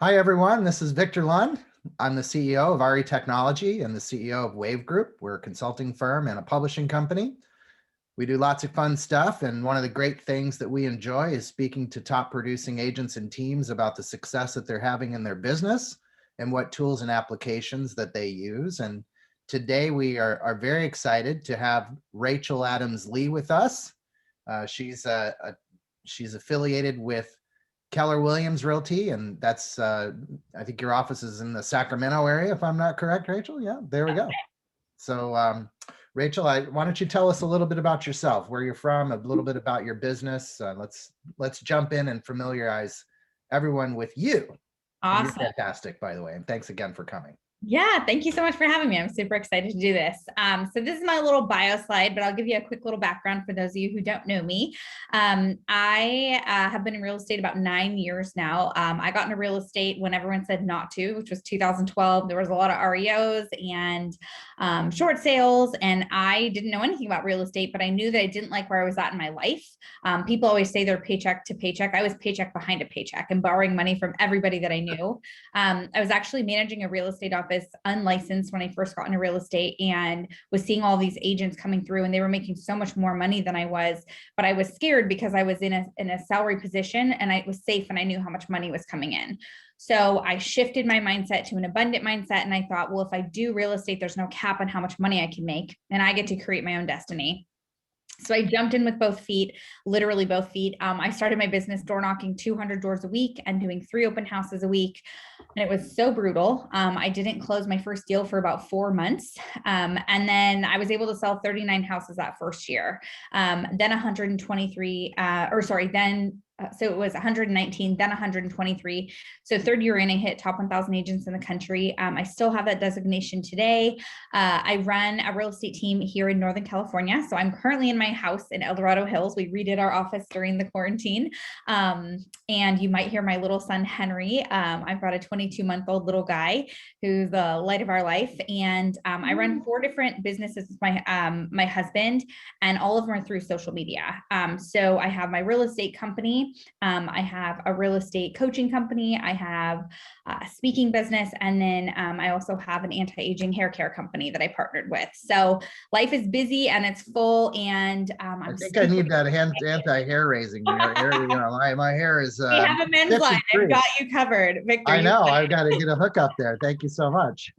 Hi, everyone. This is Victor Lund. I'm the CEO of RE Technology and the CEO of Wave Group. We're a consulting firm and a publishing company. We do lots of fun stuff. And one of the great things that we enjoy is speaking to top producing agents and teams about the success that they're having in their business and what tools and applications that they use. And today we are very excited to have Rachel Adams-Lee with us. She's affiliated with Keller Williams Realty, and that's I think your office is in the Sacramento area, if I'm not correct, Rachel. Yeah, there we go. So Rachel, why don't you tell us a little bit about yourself, where you're from, a little bit about your business. Let's jump in and familiarize everyone with you. Awesome. You're fantastic, by the way, and thanks again for coming. Yeah, thank you so much for having me. I'm super excited to do this. So this is my little bio slide, but I'll give you a quick little background for those of you who don't know me. I have been in real estate about 9 years now. I got into real estate when everyone said not to, which was 2012. There was a lot of REOs and short sales, and I didn't know anything about real estate, but I knew that I didn't like where I was at in my life. People always say they're paycheck to paycheck. I was paycheck behind a paycheck and borrowing money from everybody that I knew. I was actually managing a real estate office unlicensed when I first got into real estate and was seeing all these agents coming through, and they were making so much more money than I was, but I was scared because I was in a salary position and I was safe and I knew how much money was coming in. So I shifted my mindset to an abundant mindset. And I thought, well, if I do real estate, there's no cap on how much money I can make, and I get to create my own destiny. So I jumped in with both feet, literally both feet. I started my business door knocking 200 doors a week and doing 3 open houses a week. And it was so brutal. I didn't close my first deal for about 4 months. And then I was able to sell 39 houses that first year. Then 123, so it was 119, then 123. So third year in, I hit top 1,000 agents in the country. I still have that designation today. I run a real estate team here in Northern California. So I'm currently in my house in El Dorado Hills. We redid our office during the quarantine. And you might hear my little son, Henry. I've got a 22-month-old little guy who's the light of our life. And I run 4 different businesses with my husband, and all of them are through social media. So I have my real estate company. I have a real estate coaching company. I have a speaking business. And then I also have an anti-aging hair care company that I partnered with. So life is busy and it's full. And I think I need that anti-hair raising. My hair is. We have a men's line. I've got you covered, Victor. I know. I've got to get a hookup there. Thank you so much.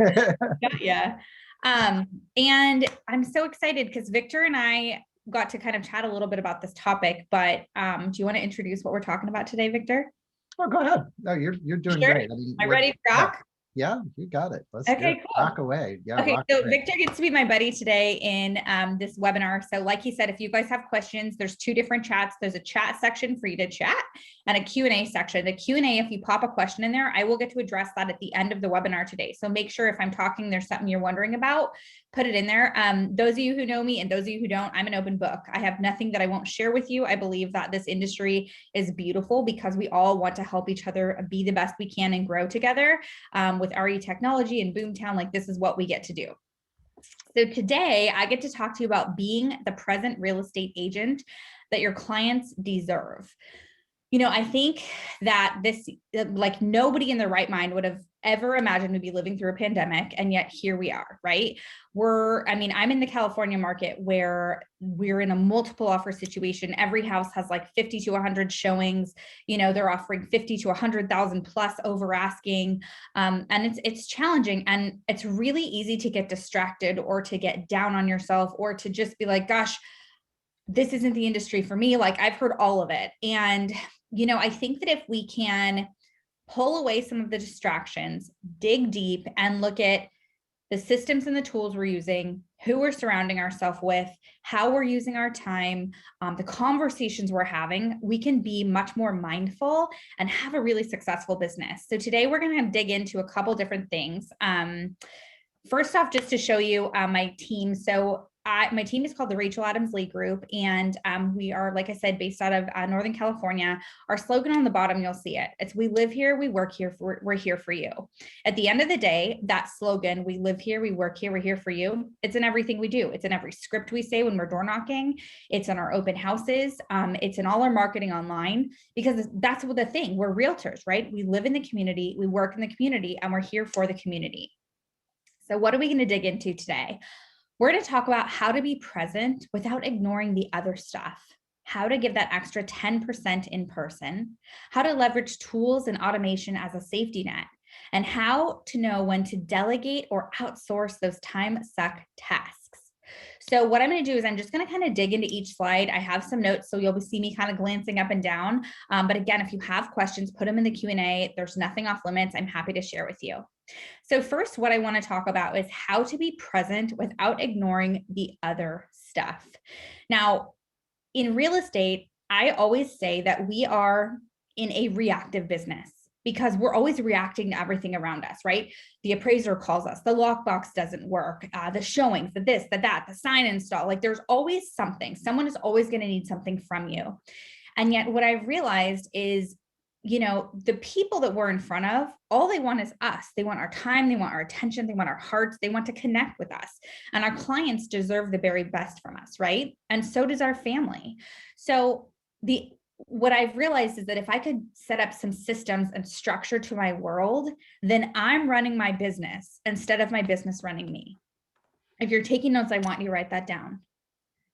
Yeah. And I'm so excited because Victor and I got to kind of chat a little bit about this topic, but do you want to introduce what we're talking about today, Victor? Oh, go ahead. No, you're doing great. I mean, am I ready to rock? Yeah, you got it. Let's cool. Rock away. Yeah. Okay, so Victor gets to be my buddy today in this webinar. So like he said, if you guys have questions, there's 2 different chats. There's a chat section for you to chat and a Q&A section. The Q&A, if you pop a question in there, I will get to address that at the end of the webinar today. So make sure if I'm talking, there's something you're wondering about, put it in there. Those of you who know me and those of you who don't, I'm an open book. I have nothing that I won't share with you. I believe that this industry is beautiful because we all want to help each other be the best we can and grow together. With RE Technology and Boomtown, like this is what we get to do. So today I get to talk to you about being the present real estate agent that your clients deserve. You know, I think that this, like nobody in their right mind would have ever imagined we'd be living through a pandemic. And yet here we are, right? I'm in the California market where we're in a multiple offer situation. Every house has like 50 to 100 showings. You know, they're offering 50 to 100,000 plus over asking. And it's challenging. And it's really easy to get distracted or to get down on yourself or to just be like, gosh, this isn't the industry for me. Like I've heard all of it. And, you know, I think that if we can pull away some of the distractions, dig deep and look at the systems and the tools we're using, who we're surrounding ourselves with, how we're using our time, the conversations we're having, we can be much more mindful and have a really successful business. So today we're going to dig into a couple different things. First off, just to show you my team. So my team is called the Rachel Adams Lee Group, and we are, like I said, based out of Northern California. Our slogan on the bottom, you'll see it. It's "We live here, we work here, we're here for you." At the end of the day, that slogan, "We live here, we work here, we're here for you," it's in everything we do. It's in every script we say when we're door knocking. It's in our open houses. It's in all our marketing online, because that's what the thing. We're realtors, right? We live in the community, we work in the community, and we're here for the community. So what are we going to dig into today? We're going to talk about how to be present without ignoring the other stuff, how to give that extra 10% in person, how to leverage tools and automation as a safety net, and how to know when to delegate or outsource those time suck tasks. So what I'm going to do is I'm just going to kind of dig into each slide. I have some notes, so you'll see me kind of glancing up and down. But again, if you have questions, put them in the Q&A. There's nothing off limits. I'm happy to share with you. So first, what I want to talk about is how to be present without ignoring the other stuff. Now, in real estate, I always say that we are in a reactive business because we're always reacting to everything around us, right? The appraiser calls us, the lockbox doesn't work, the showings, the this, the that, the sign install. Like there's always something. Someone is always going to need something from you. And yet what I've realized is, the people that we're in front of, all they want is us. They want our time, they want our attention, they want our hearts, they want to connect with us. And our clients deserve the very best from us, right? And so does our family. So what I've realized is that if I could set up some systems and structure to my world, then I'm running my business instead of my business running me. If you're taking notes, I want you to write that down.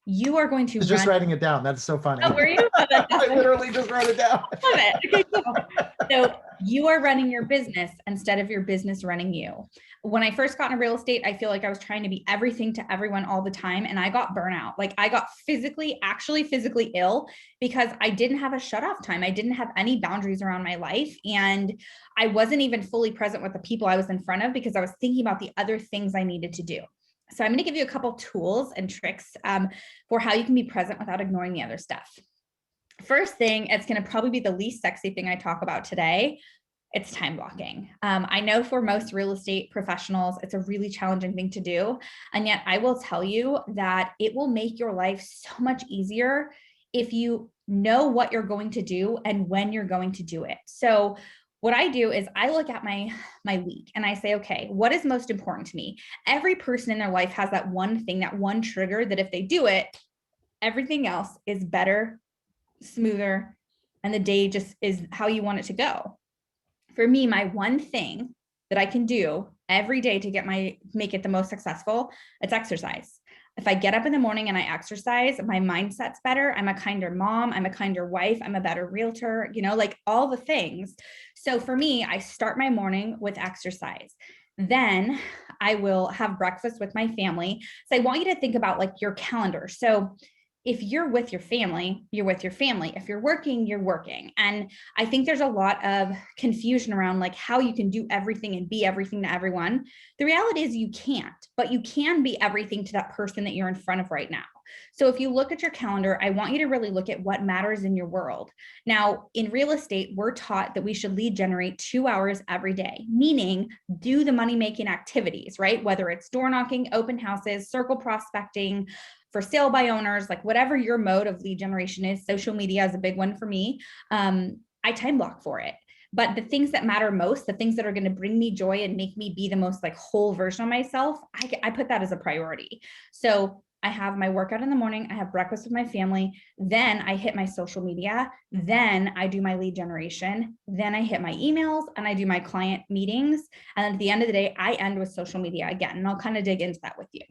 You are going to I was just writing it down. That's so funny. Oh, were you? Oh, I literally just wrote it down. Love it. Okay, cool. So you are running your business instead of your business running you. When I first got into real estate, I feel like I was trying to be everything to everyone all the time. And I got burnout. Like I got actually physically ill because I didn't have a shut off time. I didn't have any boundaries around my life. And I wasn't even fully present with the people I was in front of because I was thinking about the other things I needed to do. So I'm going to give you a couple tools and tricks for how you can be present without ignoring the other stuff. First thing, it's going to probably be the least sexy thing I talk about today. It's time blocking. I know for most real estate professionals, it's a really challenging thing to do. And yet I will tell you that it will make your life so much easier if you know what you're going to do and when you're going to do it. So what I do is I look at my week and I say, okay, what is most important to me? Every person in their life has that one thing, that one trigger that if they do it, everything else is better, smoother, and the day just is how you want it to go. For me, my one thing that I can do every day to make it the most successful, it's exercise. If I get up in the morning and I exercise, my mindset's better. I'm a kinder mom. I'm a kinder wife. I'm a better realtor, like all the things. So for me, I start my morning with exercise. Then I will have breakfast with my family. So I want you to think about like your calendar. So if you're with your family, you're with your family. If you're working, you're working. And I think there's a lot of confusion around like how you can do everything and be everything to everyone. The reality is you can't, but you can be everything to that person that you're in front of right now. So if you look at your calendar, I want you to really look at what matters in your world. Now, in real estate, we're taught that we should lead generate 2 hours every day, meaning do the money-making activities, right? Whether it's door knocking, open houses, circle prospecting, for sale by owners, like whatever your mode of lead generation is. Social media is a big one for me. I time block for it. But the things that matter most, the things that are going to bring me joy and make me be the most like whole version of myself, I put that as a priority. So I have my workout in the morning, I have breakfast with my family, then I hit my social media, then I do my lead generation, then I hit my emails and I do my client meetings. And then at the end of the day, I end with social media again. And I'll kind of dig into that with you.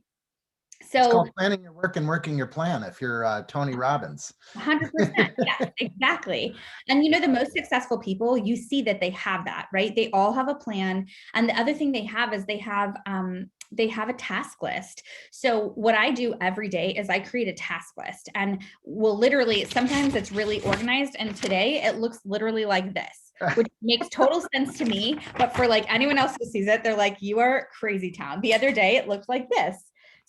So it's called planning your work and working your plan if you're Tony Robbins. 100%. Yes, exactly. And the most successful people, you see that they have that, right? They all have a plan. And the other thing they have is they have a task list. So what I do every day is I create a task list and sometimes it's really organized. And today it looks literally like this, which makes total sense to me. But for like anyone else who sees it, they're like, you are crazy town. The other day it looked like this.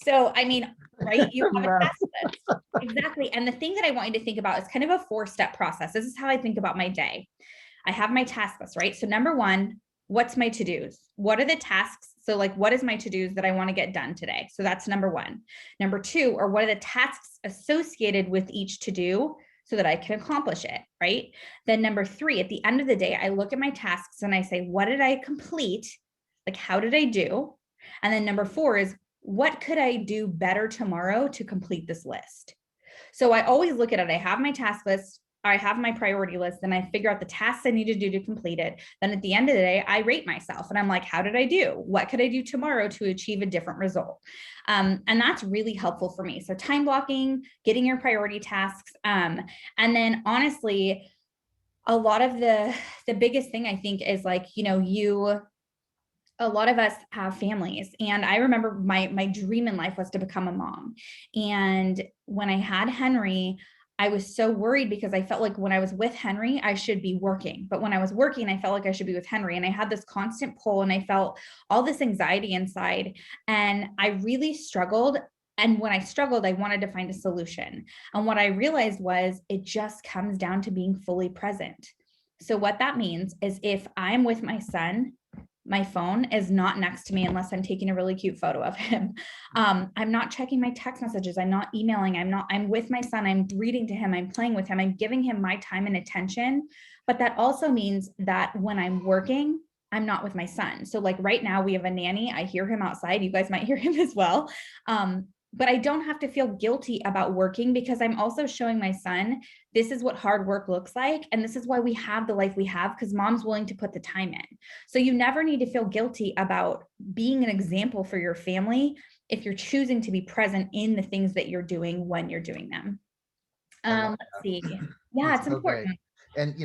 So, I mean, right, you have a task list. Exactly. And the thing that I want you to think about is kind of a 4-step process. This is how I think about my day. I have my task list, right? So number one, what's my to-dos? What are the tasks So like, what is my to-dos that I want to get done today? So that's number one. Number two, or what are the tasks associated with each to-do so that I can accomplish it, right? Then number three, at the end of the day, I look at my tasks and I say, what did I complete? Like, how did I do? And then number four is, what could I do better tomorrow to complete this list? So I always look at it. I have my task list, I have my priority list, and I figure out the tasks I need to do to complete it. Then at the end of the day, I rate myself and I'm like, how did I do? What could I do tomorrow to achieve a different result? And that's really helpful for me. So time blocking, getting your priority tasks. And then honestly, a lot of the biggest thing I think is like, a lot of us have families, and I remember my dream in life was to become a mom. And when I had Henry, I was so worried because I felt like when I was with Henry, I should be working. But when I was working, I felt like I should be with Henry. And I had this constant pull and I felt all this anxiety inside. And I really struggled. And when I struggled, I wanted to find a solution. And what I realized was it just comes down to being fully present. So what that means is if I'm with my son, my phone is not next to me unless I'm taking a really cute photo of him. I'm not checking my text messages. I'm not emailing. I'm with my son. I'm reading to him. I'm playing with him. I'm giving him my time and attention. But that also means that when I'm working, I'm not with my son. So like right now we have a nanny. I hear him outside. You guys might hear him as well. But I don't have to feel guilty about working because I'm also showing my son, this is what hard work looks like. And this is why we have the life we have, because mom's willing to put the time in. So you never need to feel guilty about being an example for your family if you're choosing to be present in the things that you're doing when you're doing them. Let's see. Yeah, it's so important. great. And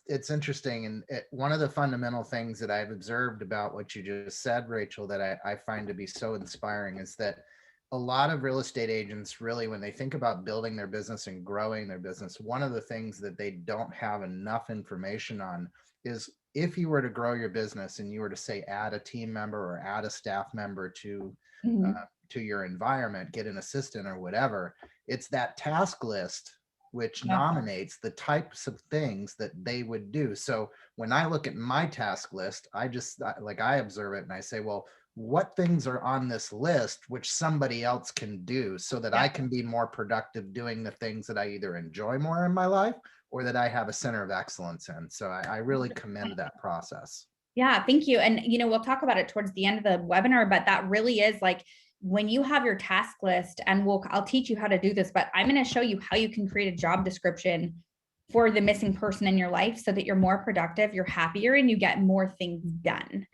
it's interesting. And one of the fundamental things that I've observed about what you just said, Rachel, that I find to be so inspiring is that a lot of real estate agents really, when they think about building their business and growing their business, one of the things that they don't have enough information on is if you were to grow your business and you were to say add a team member or add a staff member to your environment, get an assistant or whatever, it's that task list which nominates the types of things that they would do. So when I look at my task list, I observe it and I say, well, what things are on this list which somebody else can do so that I can be more productive doing the things that I either enjoy more in my life or that I have a center of excellence in. So I really commend that process. Yeah, thank you. And, we'll talk about it towards the end of the webinar, but that really is like when you have your task list, and I'll teach you how to do this, but I'm going to show you how you can create a job description for the missing person in your life so that you're more productive, you're happier, and you get more things done.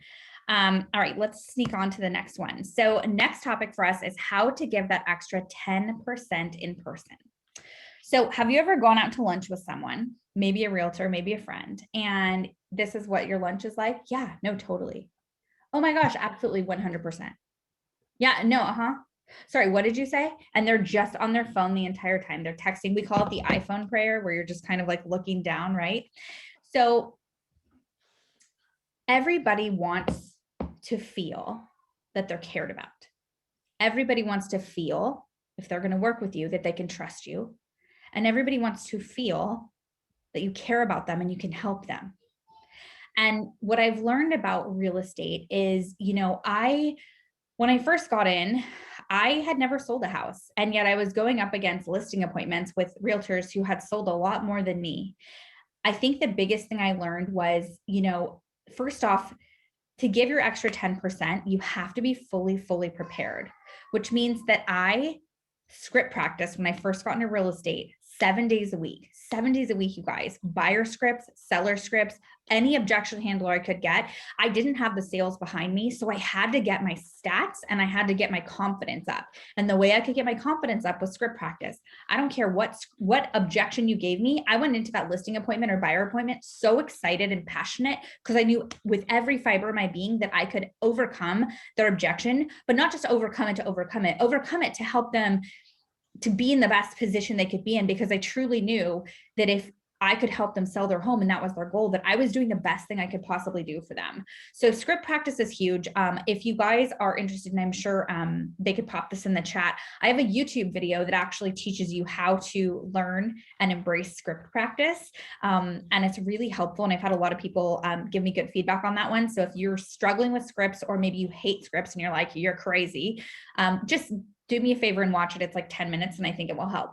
All right, let's sneak on to the next one. So next topic for us is how to give that extra 10% in person. So have you ever gone out to lunch with someone, maybe a realtor, maybe a friend, and this is what your lunch is like? Yeah, no, totally. Oh my gosh, absolutely 100%. Yeah, no, Sorry, what did you say? And they're just on their phone the entire time. They're texting. We call it the iPhone prayer, where you're just kind of like looking down, right? So everybody wants to feel that they're cared about. Everybody wants to feel, if they're going to work with you, that they can trust you. And everybody wants to feel that you care about them and you can help them. And what I've learned about real estate is, when I first got in, I had never sold a house. And yet I was going up against listing appointments with realtors who had sold a lot more than me. I think the biggest thing I learned was, first off, to give your extra 10%, you have to be fully prepared, which means that I script practice when I first got into real estate 7 days a week, you guys, buyer scripts, seller scripts, any objection handler I could get. I didn't have the sales behind me. So I had to get my stats and I had to get my confidence up. And the way I could get my confidence up was script practice. I don't care what objection you gave me. I went into that listing appointment or buyer appointment so excited and passionate because I knew with every fiber of my being that I could overcome their objection, but not just overcome it to help them to be in the best position they could be in, because I truly knew that if I could help them sell their home and that was their goal, that I was doing the best thing I could possibly do for them. So script practice is huge. If you guys are interested, and I'm sure they could pop this in the chat, I have a YouTube video that actually teaches you how to learn and embrace script practice. And it's really helpful. And I've had a lot of people give me good feedback on that one. So if you're struggling with scripts, or maybe you hate scripts and you're like, you're crazy, just do me a favor and watch it. It's like 10 minutes and I think it will help.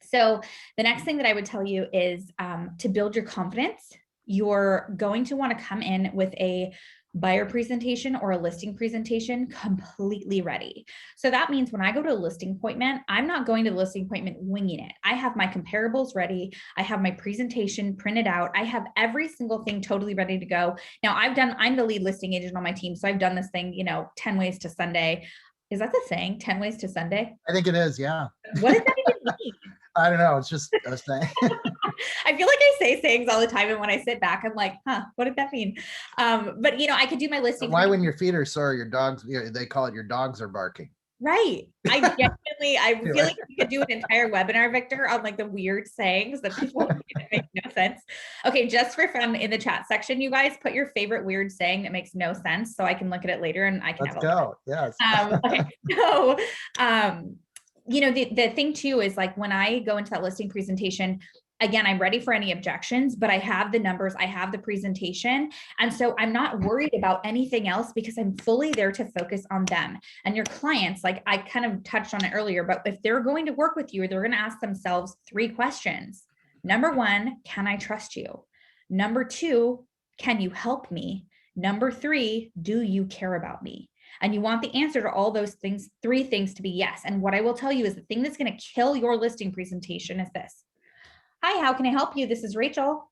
So the next thing that I would tell you is to build your confidence, you're going to want to come in with a buyer presentation or a listing presentation completely ready. So that means when I go to a listing appointment, I'm not going to the listing appointment winging it. I have my comparables ready. I have my presentation printed out. I have every single thing totally ready to go. Now I'm the lead listing agent on my team. So I've done this thing, 10 ways to Sunday. Is that the saying? 10 ways to Sunday? I think it is. Yeah. What does that even mean? I don't know. It's just a saying. I feel like I say sayings all the time. And when I sit back, I'm like, what did that mean? But I could do my listing. Why, when your feet are sore, your dogs, they call it your dogs are barking. Right. I feel like you could do an entire webinar, Victor, on like the weird sayings that people make no sense. Okay, just for fun, in the chat section, you guys put your favorite weird saying that makes no sense so I can look at it later and I can Let's go. Yes. Okay. So, the thing too is, like, when I go into that listing presentation, again, I'm ready for any objections, but I have the numbers, I have the presentation. And so I'm not worried about anything else because I'm fully there to focus on them. And your clients, like I kind of touched on it earlier, but if they're going to work with you, they're going to ask themselves 3 questions. Number 1, can I trust you? Number 2, can you help me? Number 3, do you care about me? And you want the answer to all those things, 3 things, to be yes. And what I will tell you is the thing that's going to kill your listing presentation is this. Hi, how can I help you? This is Rachel.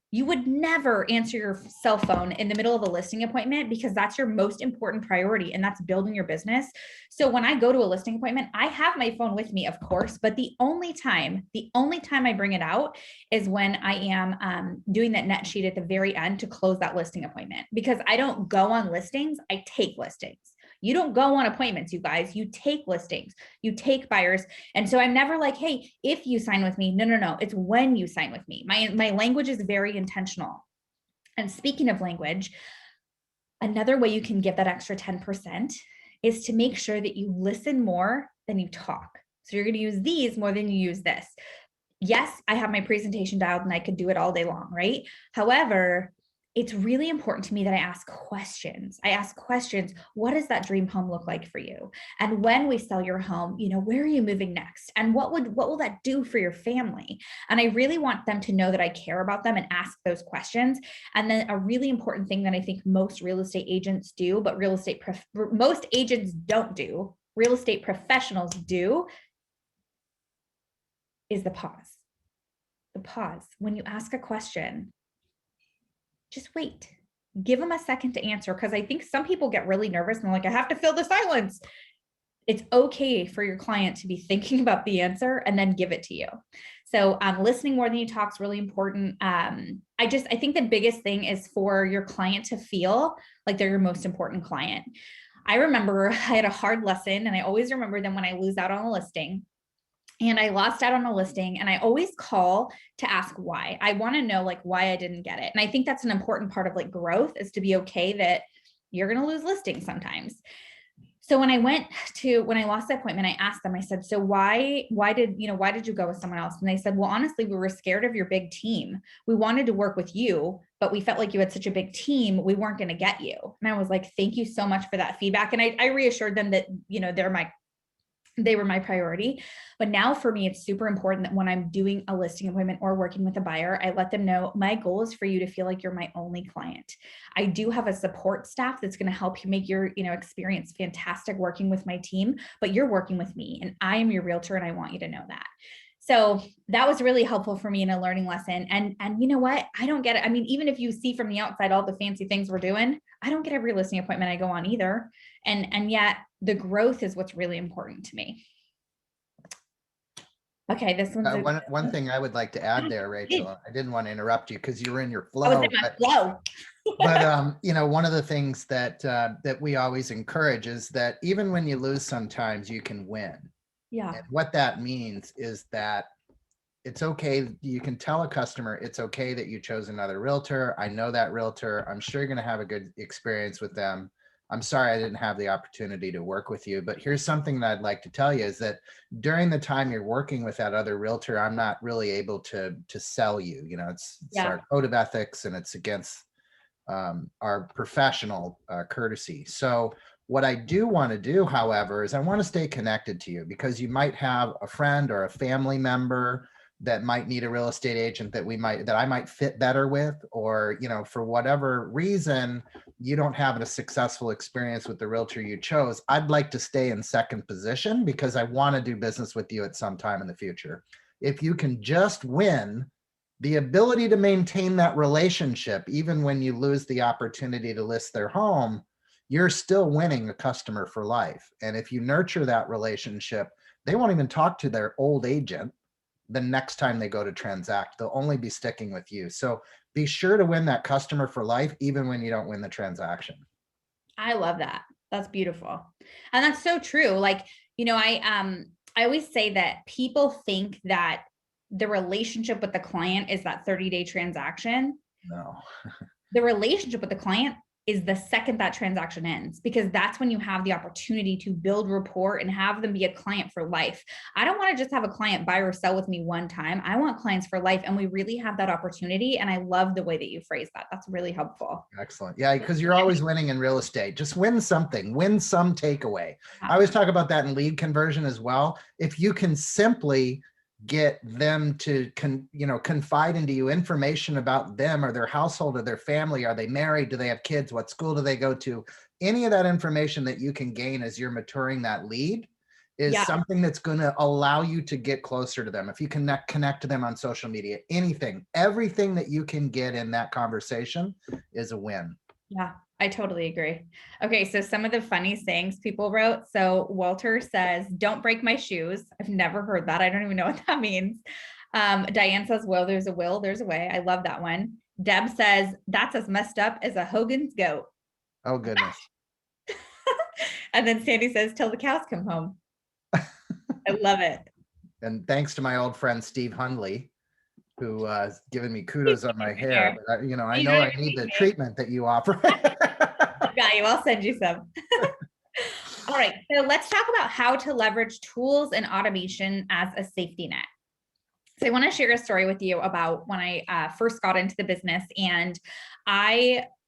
You would never answer your cell phone in the middle of a listing appointment because that's your most important priority, and that's building your business. So when I go to a listing appointment, I have my phone with me, of course, but the only time I bring it out is when I am doing that net sheet at the very end to close that listing appointment, because I don't go on listings, I take listings. You don't go on appointments, you guys. You take listings, you take buyers. And so I'm never like, hey, if you sign with me. No. It's when you sign with me. My language is very intentional. And speaking of language, another way you can get that extra 10% is to make sure that you listen more than you talk. So you're going to use these more than you use this. Yes, I have my presentation dialed and I could do it all day long, right? However, it's really important to me that I ask questions. What does that dream home look like for you? And when we sell your home, where are you moving next? And what will that do for your family? And I really want them to know that I care about them and ask those questions. And then a really important thing that I think most real estate agents do, but most agents don't do, real estate professionals do, is the pause. The pause. When you ask a question, just wait. Give them a second to answer, because I think some people get really nervous and they're like, I have to fill the silence. It's okay for your client to be thinking about the answer and then give it to you. So listening more than you talk is really important. I think the biggest thing is for your client to feel like they're your most important client. I remember I had a hard lesson, and I always remember them when I lose out on a listing. And I lost out on a listing, and I always call to ask why. I want to know why I didn't get it. And I think that's an important part of growth, is to be okay that you're going to lose listings sometimes. So when I lost the appointment, I asked them, I said, so why did you go with someone else? And they said, well, honestly, we were scared of your big team. We wanted to work with you, but we felt like you had such a big team, we weren't going to get you. And I was like, thank you so much for that feedback. And I reassured them that, they were my priority. But now for me, it's super important that when I'm doing a listing appointment or working with a buyer, I let them know my goal is for you to feel like you're my only client. I do have a support staff that's going to help you make your, experience fantastic working with my team, but you're working with me and I am your realtor, and I want you to know that. So that was really helpful for me in a learning lesson. And you know what? I don't get it. I mean, even if you see from the outside all the fancy things we're doing, I don't get every listing appointment I go on either. And yet the growth is what's really important to me. Okay, this one's one thing I would like to add there, Rachel. I didn't want to interrupt you because you were in your flow. I was in my flow. But one of the things that we always encourage is that even when you lose, sometimes you can win. Yeah. And what that means is that it's okay. You can tell a customer it's okay that you chose another realtor. I know that realtor. I'm sure you're going to have a good experience with them. I'm sorry I didn't have the opportunity to work with you, but here's something that I'd like to tell you is that during the time you're working with that other realtor, I'm not really able to sell you. You know, it's Yeah. our code of ethics and it's against our professional courtesy. So what I do want to do, however, is I want to stay connected to you because you might have a friend or a family member that might need a real estate agent that I might fit better with, or, you know, for whatever reason, you don't have a successful experience with the realtor you chose. I'd like to stay in second position because I want to do business with you at some time in the future. If you can just win, the ability to maintain that relationship, even when you lose the opportunity to list their home, you're still winning a customer for life. And if you nurture that relationship, they won't even talk to their old agent the next time they go to transact. They'll only be sticking with you. So be sure to win that customer for life, even when you don't win the transaction. I love that. That's beautiful. And that's so true. Like, I always say that people think that the relationship with the client is that 30-day transaction. No. The relationship with the client is the second that transaction ends, because that's when you have the opportunity to build rapport and have them be a client for life. I don't want to just have a client buy or sell with me one time. I want clients for life. And we really have that opportunity. And I love the way that you phrase that. That's really helpful. Excellent. Yeah, because you're always winning in real estate. Just win something, win some takeaway. I always talk about that in lead conversion as well. If you can simply get them to confide into you information about them or their household or their family. Are they married? Do they have kids? What school do they go to? Any of that information that you can gain as you're maturing that lead is something that's going to allow you to get closer to them. If you can connect to them on social media, everything that you can get in that conversation is a win. Yeah, I totally agree. Okay, so some of the funny sayings people wrote. So Walter says, "Don't break my shoes." I've never heard that. I don't even know what that means. Diane says, "Well, there's a will, there's a way." I love that one. Deb says, "That's as messed up as a Hogan's goat." Oh, goodness. And then Sandy says, "Till the cows come home." I love it. And thanks to my old friend, Steve Hundley, who has given me kudos on my hair, but I know I need the treatment that you offer. Got you. I'll send you some. All right. So let's talk about how to leverage tools and automation as a safety net. So I want to share a story with you about when I first got into the business. And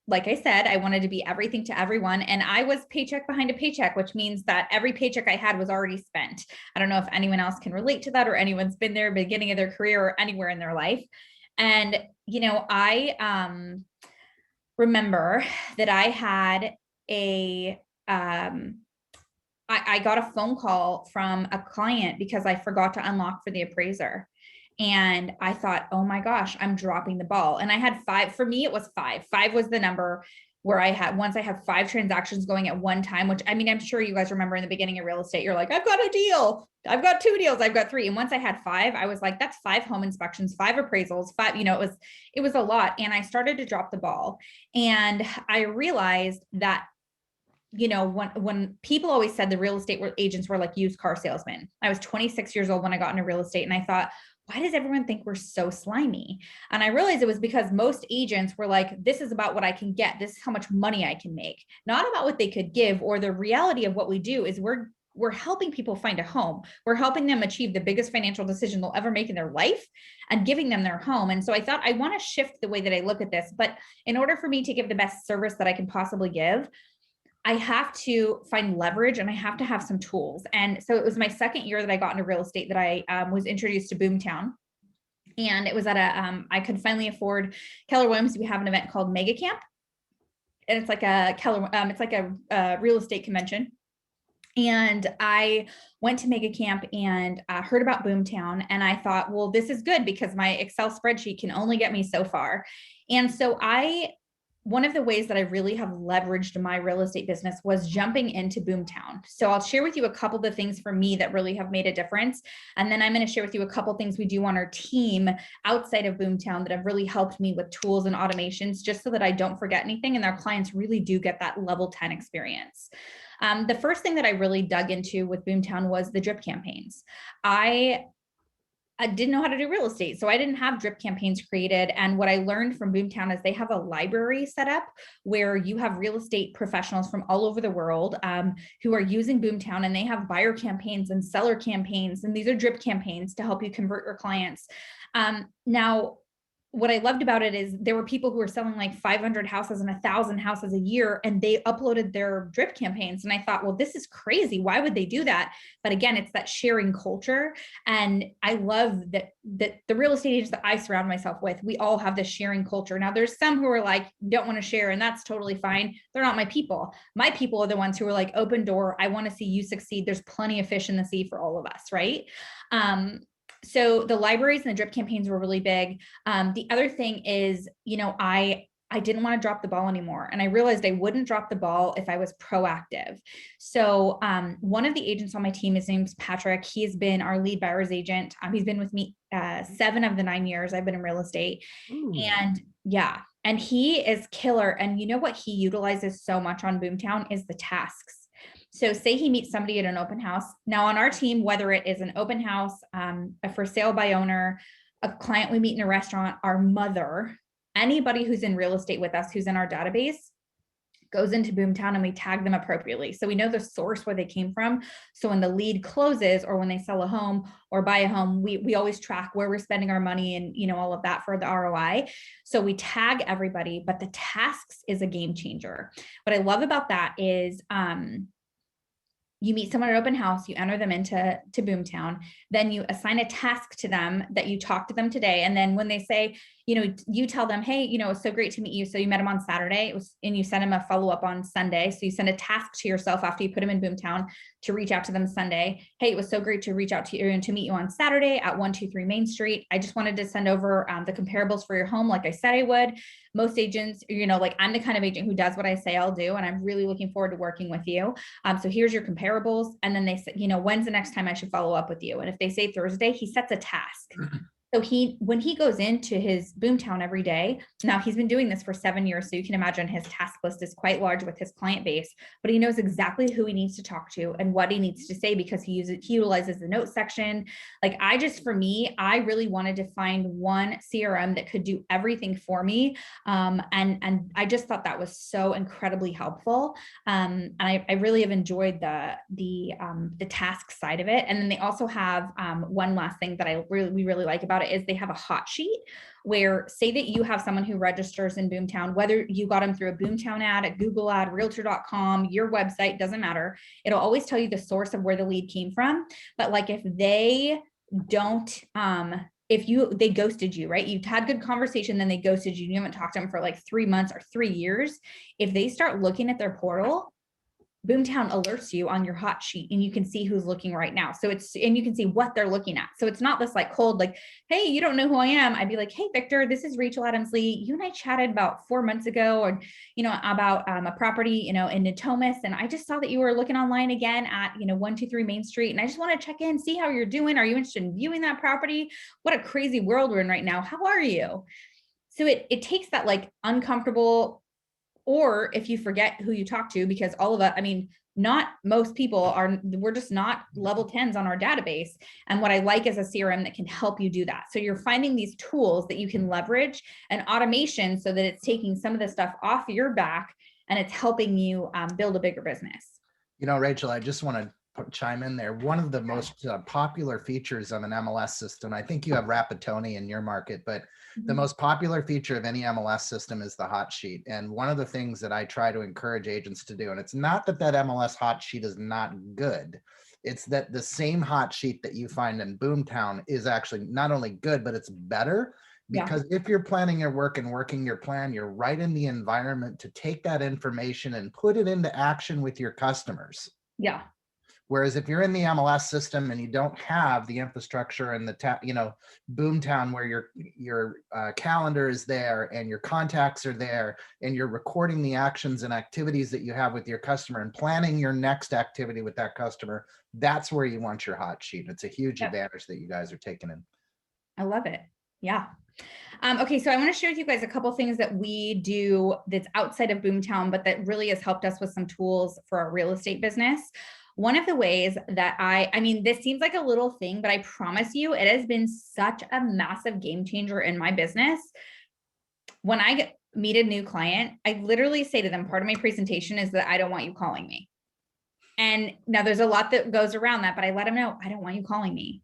like I said, I wanted to be everything to everyone. And I was paycheck behind a paycheck, which means that every paycheck I had was already spent. I don't know if anyone else can relate to that, or anyone's been there beginning of their career or anywhere in their life. And, I remember that I had I got a phone call from a client because I forgot to unlock for the appraiser. And I thought, oh my gosh, I'm dropping the ball. And I had five. For me, it was five. Five was the number where once I have 5 transactions going at one time, which, I mean, I'm sure you guys remember in the beginning of real estate, you're like, I've got a deal. I've got 2 deals. I've got 3. And once I had 5, I was like, that's 5 home inspections, 5 appraisals, 5, it was a lot. And I started to drop the ball. And I realized that when people always said the real estate agents were like used car salesmen. I was 26 years old when I got into real estate, and I thought, why does everyone think we're so slimy? And I realized it was because most agents were like, this is about what I can get. This is how much money I can make, not about what they could give. Or the reality of what we do is we're helping people find a home. We're helping them achieve the biggest financial decision they'll ever make in their life and giving them their home. And so I thought, I want to shift the way that I look at this. But in order for me to give the best service that I can possibly give, I have to find leverage and I have to have some tools. And so it was my second year that I got into real estate that I was introduced to Boomtown. And it was at I could finally afford Keller Williams. We have an event called Mega Camp. And it's like a real estate convention. And I went to Mega Camp and heard about Boomtown. And I thought, well, this is good because my Excel spreadsheet can only get me so far. And so one of the ways that I really have leveraged my real estate business was jumping into Boomtown. So I'll share with you a couple of the things for me that really have made a difference. And then I'm going to share with you a couple of things we do on our team outside of Boomtown that have really helped me with tools and automations, just so that I don't forget anything and our clients really do get that level 10 experience. The first thing that I really dug into with Boomtown was the drip campaigns. I I didn't know how to do real estate. So I didn't have drip campaigns created. And what I learned from Boomtown is they have a library set up where you have real estate professionals from all over the world who are using Boomtown, and they have buyer campaigns and seller campaigns. And these are drip campaigns to help you convert your clients. Now, what I loved about it is there were people who were selling like 500 houses and 1,000 houses a year, and they uploaded their drip campaigns. And I thought, well, this is crazy. Why would they do that? But again, it's that sharing culture. And I love that the real estate agents that I surround myself with, we all have this sharing culture. Now there's some who are like, don't want to share, and that's totally fine. They're not my people. My people are the ones who are like, open door. I want to see you succeed. There's plenty of fish in the sea for all of us. Right. So the libraries and the drip campaigns were really big. The other thing is, I didn't want to drop the ball anymore. And I realized I wouldn't drop the ball if I was proactive. So one of the agents on my team, his name's Patrick. He's been our lead buyer's agent. He's been with me 7 of the 9 years I've been in real estate. Ooh. And yeah, and he is killer. And you know what he utilizes so much on Boomtown is the tasks. So say he meets somebody at an open house. Now on our team, whether it is an open house, a for sale by owner, a client we meet in a restaurant, our mother, anybody who's in real estate with us, who's in our database, goes into Boomtown and we tag them appropriately. So we know the source where they came from. So when the lead closes or when they sell a home or buy a home, we always track where we're spending our money and all of that for the ROI. So we tag everybody, but the tasks is a game changer. What I love about that is, you meet someone at open house, you enter them into Boomtown, then you assign a task to them that you talk to them today. And then when they say, you tell them, hey, it's so great to meet you. So you met him on Saturday, and you send him a follow-up on Sunday. So you send a task to yourself after you put him in Boomtown to reach out to them Sunday. Hey, it was so great to reach out to you and to meet you on Saturday at 123 Main Street. I just wanted to send over the comparables for your home like I said I would. Most agents, I'm the kind of agent who does what I say I'll do. And I'm really looking forward to working with you. So here's your comparables. And then they say, when's the next time I should follow up with you? And if they say Thursday, he sets a task. So when he goes into his Boomtown every day, now he's been doing this for 7 years. So you can imagine his task list is quite large with his client base, but he knows exactly who he needs to talk to and what he needs to say because he utilizes the note section. For me, I really wanted to find one CRM that could do everything for me. And I just thought that was so incredibly helpful. And I really have enjoyed the task side of it. And then they also have one last thing that we really like about it is they have a hot sheet where say that you have someone who registers in Boomtown, whether you got them through a Boomtown ad, a Google ad, realtor.com, your website, doesn't matter. It'll always tell you the source of where the lead came from. But if they don't, they ghosted you, right? You've had good conversation, then they ghosted you. You haven't talked to them for 3 months or 3 years. If they start looking at their portal, Boomtown alerts you on your hot sheet and you can see who's looking right now. And you can see what they're looking at. So it's not this cold, hey, you don't know who I am. I'd be like, hey, Victor, this is Rachel Adams-Lee. You and I chatted about 4 months ago about a property, in Natomas. And I just saw that you were looking online again at, 123 Main Street. And I just want to check in, see how you're doing. Are you interested in viewing that property? What a crazy world we're in right now. How are you? So it takes that uncomfortable. Or if you forget who you talk to, because all of us, not most people we're just not level 10s on our database. And what I like is a CRM that can help you do that. So you're finding these tools that you can leverage and automation so that it's taking some of the stuff off your back and it's helping you build a bigger business. Rachel, I just want to chime in there. One of the most popular features of an MLS system, I think you have Rapatoni in your market, but the most popular feature of any MLS system is the hot sheet. And one of the things that I try to encourage agents to do, and it's not that MLS hot sheet is not good, it's that the same hot sheet that you find in Boomtown is actually not only good, but it's better. Because if you're planning your work and working your plan, you're right in the environment to take that information and put it into action with your customers. Yeah. Whereas if you're in the MLS system and you don't have the infrastructure and Boomtown where your calendar is there and your contacts are there and you're recording the actions and activities that you have with your customer and planning your next activity with that customer, that's where you want your hot sheet. It's a huge advantage that you guys are taking in. I love it. Yeah. Okay, so I want to share with you guys a couple things that we do that's outside of Boomtown, but that really has helped us with some tools for our real estate business. one of the ways that I mean, this seems like a little thing, but I promise you, it has been such a massive game changer in my business. When I meet a new client, I literally say to them, part of my presentation is that I don't want you calling me. And now there's a lot that goes around that, but I let them know, I don't want you calling me.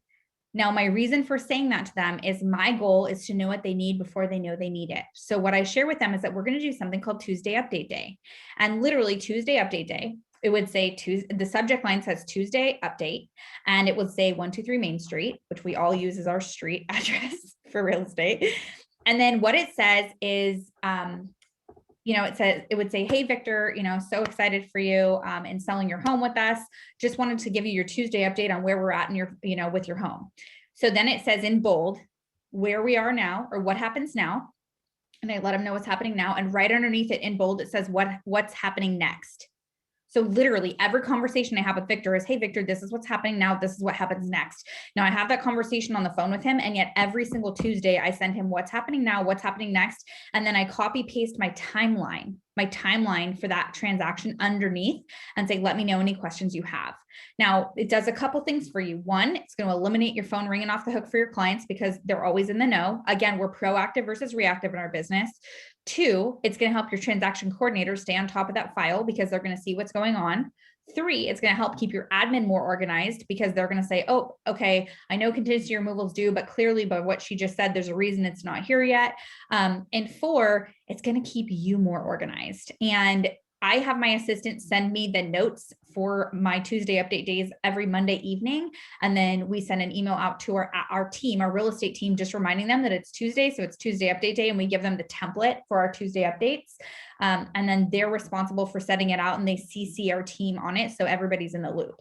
Now, my reason for saying that to them is my goal is to know what they need before they know they need it. So what I share with them is that we're going to do something called Tuesday Update Day. And literally Tuesday Update Day, it would say the subject line says Tuesday Update, and it would say 123 Main Street, which we all use as our street address for real estate. And then what it says is, it would say, hey, Victor, so excited for you in selling your home with us. Just wanted to give you your Tuesday update on where we're at in your, with your home. So then it says in bold, where we are now or what happens now. And I let them know what's happening now. And right underneath it in bold, it says what's happening next. So literally every conversation I have with Victor is, hey, Victor, this is what's happening now. This is what happens next. Now I have that conversation on the phone with him. And yet every single Tuesday I send him what's happening now, what's happening next. And then I copy paste my timeline for that transaction underneath and say, let me know any questions you have. Now it does a couple things for you. One, it's going to eliminate your phone ringing off the hook for your clients because they're always in the know. Again, we're proactive versus reactive in our business. Two, it's going to help your transaction coordinator stay on top of that file because they're going to see what's going on. Three, it's going to help keep your admin more organized because they're going to say, oh, okay, I know contingency removal is due, but clearly by what she just said, there's a reason it's not here yet. And four, it's going to keep you more organized. And I have my assistant send me the notes for my Tuesday update days every Monday evening. And then we send an email out to our team, our real estate team, just reminding them that it's Tuesday. So it's Tuesday update day. And we give them the template for our Tuesday updates. And then they're responsible for setting it out and they CC our team on it. So everybody's in the loop.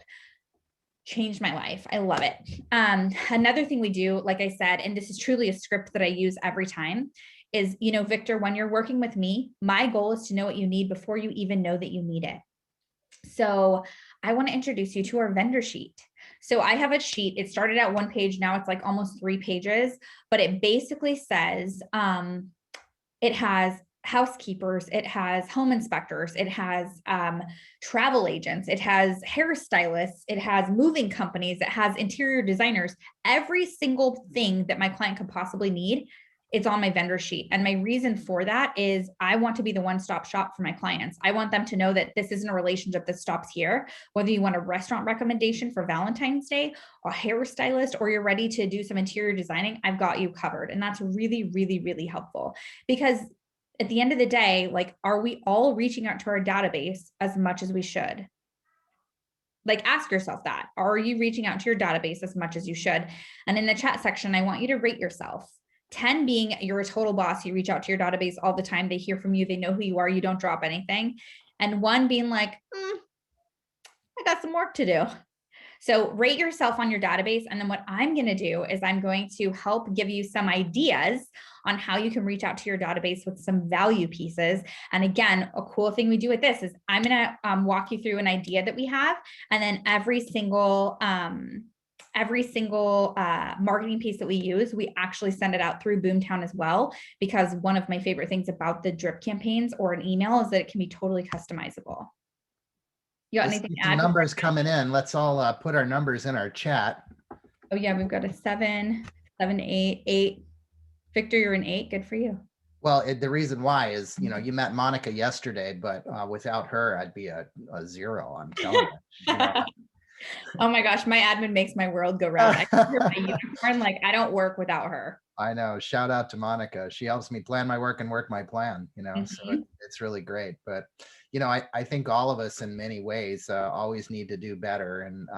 Changed my life. I love it. Another thing we do, like I said, and this is truly a script that I use every time, is, Victor, when you're working with me, my goal is to know what you need before you even know that you need it. So I want to introduce you to our vendor sheet. So I have a sheet. It started at 1 page. Now it's like almost 3 pages, but it basically says, it has housekeepers, it has home inspectors, it has travel agents, it has hairstylists, it has moving companies, it has interior designers, every single thing that my client could possibly need. It's on my vendor sheet. And my reason for that is I want to be the one-stop shop for my clients. I want them to know that this isn't a relationship that stops here. Whether you want a restaurant recommendation for Valentine's Day, a hairstylist, or you're ready to do some interior designing, I've got you covered. And that's really, really, really helpful because at the end of the day, like, are we all reaching out to our database as much as we should? Like, ask yourself that. Are you reaching out to your database as much as you should? And in the chat section, I want you to rate yourself. 10 being you're a total boss. You reach out to your database all the time. They hear from you. They know who you are. You don't drop anything. And 1 being like, I got some work to do. So rate yourself on your database. And then what I'm going to do is I'm going to help give you some ideas on how you can reach out to your database with some value pieces. And again, a cool thing we do with this is I'm going to walk you through an idea that we have. And then every single marketing piece that we use, we actually send it out through Boomtown as well, because one of my favorite things about the drip campaigns or an email is that it can be totally customizable. You got anything to add? Numbers coming in. Let's all put our numbers in our chat. Oh yeah, we've got a 7, 7, 8. Victor, you're an 8. Good for you. Well, the reason why is, you met Monica yesterday, but without her, I'd be a 0. I'm telling you. Oh my gosh, my admin makes my world go round. I hear my unicorn, like I don't work without her. I know. Shout out to Monica. She helps me plan my work and work my plan, so it's really great. But, I think all of us in many ways always need to do better. And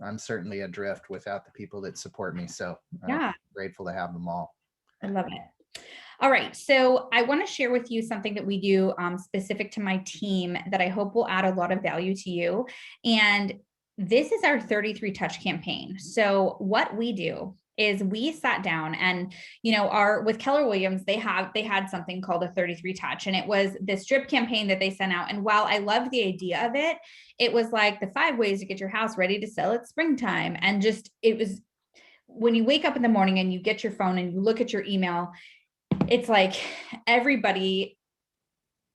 I'm certainly adrift without the people that support me. So I'm grateful to have them all. I love it. All right. So I want to share with you something that we do specific to my team that I hope will add a lot of value to you. And this is our 33 touch campaign. So what we do is we sat down and, with Keller Williams, they had something called a 33 touch, and it was this drip campaign that they sent out. And while I loved the idea of it, it was like the 5 ways to get your house ready to sell at springtime. And it was, when you wake up in the morning and you get your phone and you look at your email, it's like everybody,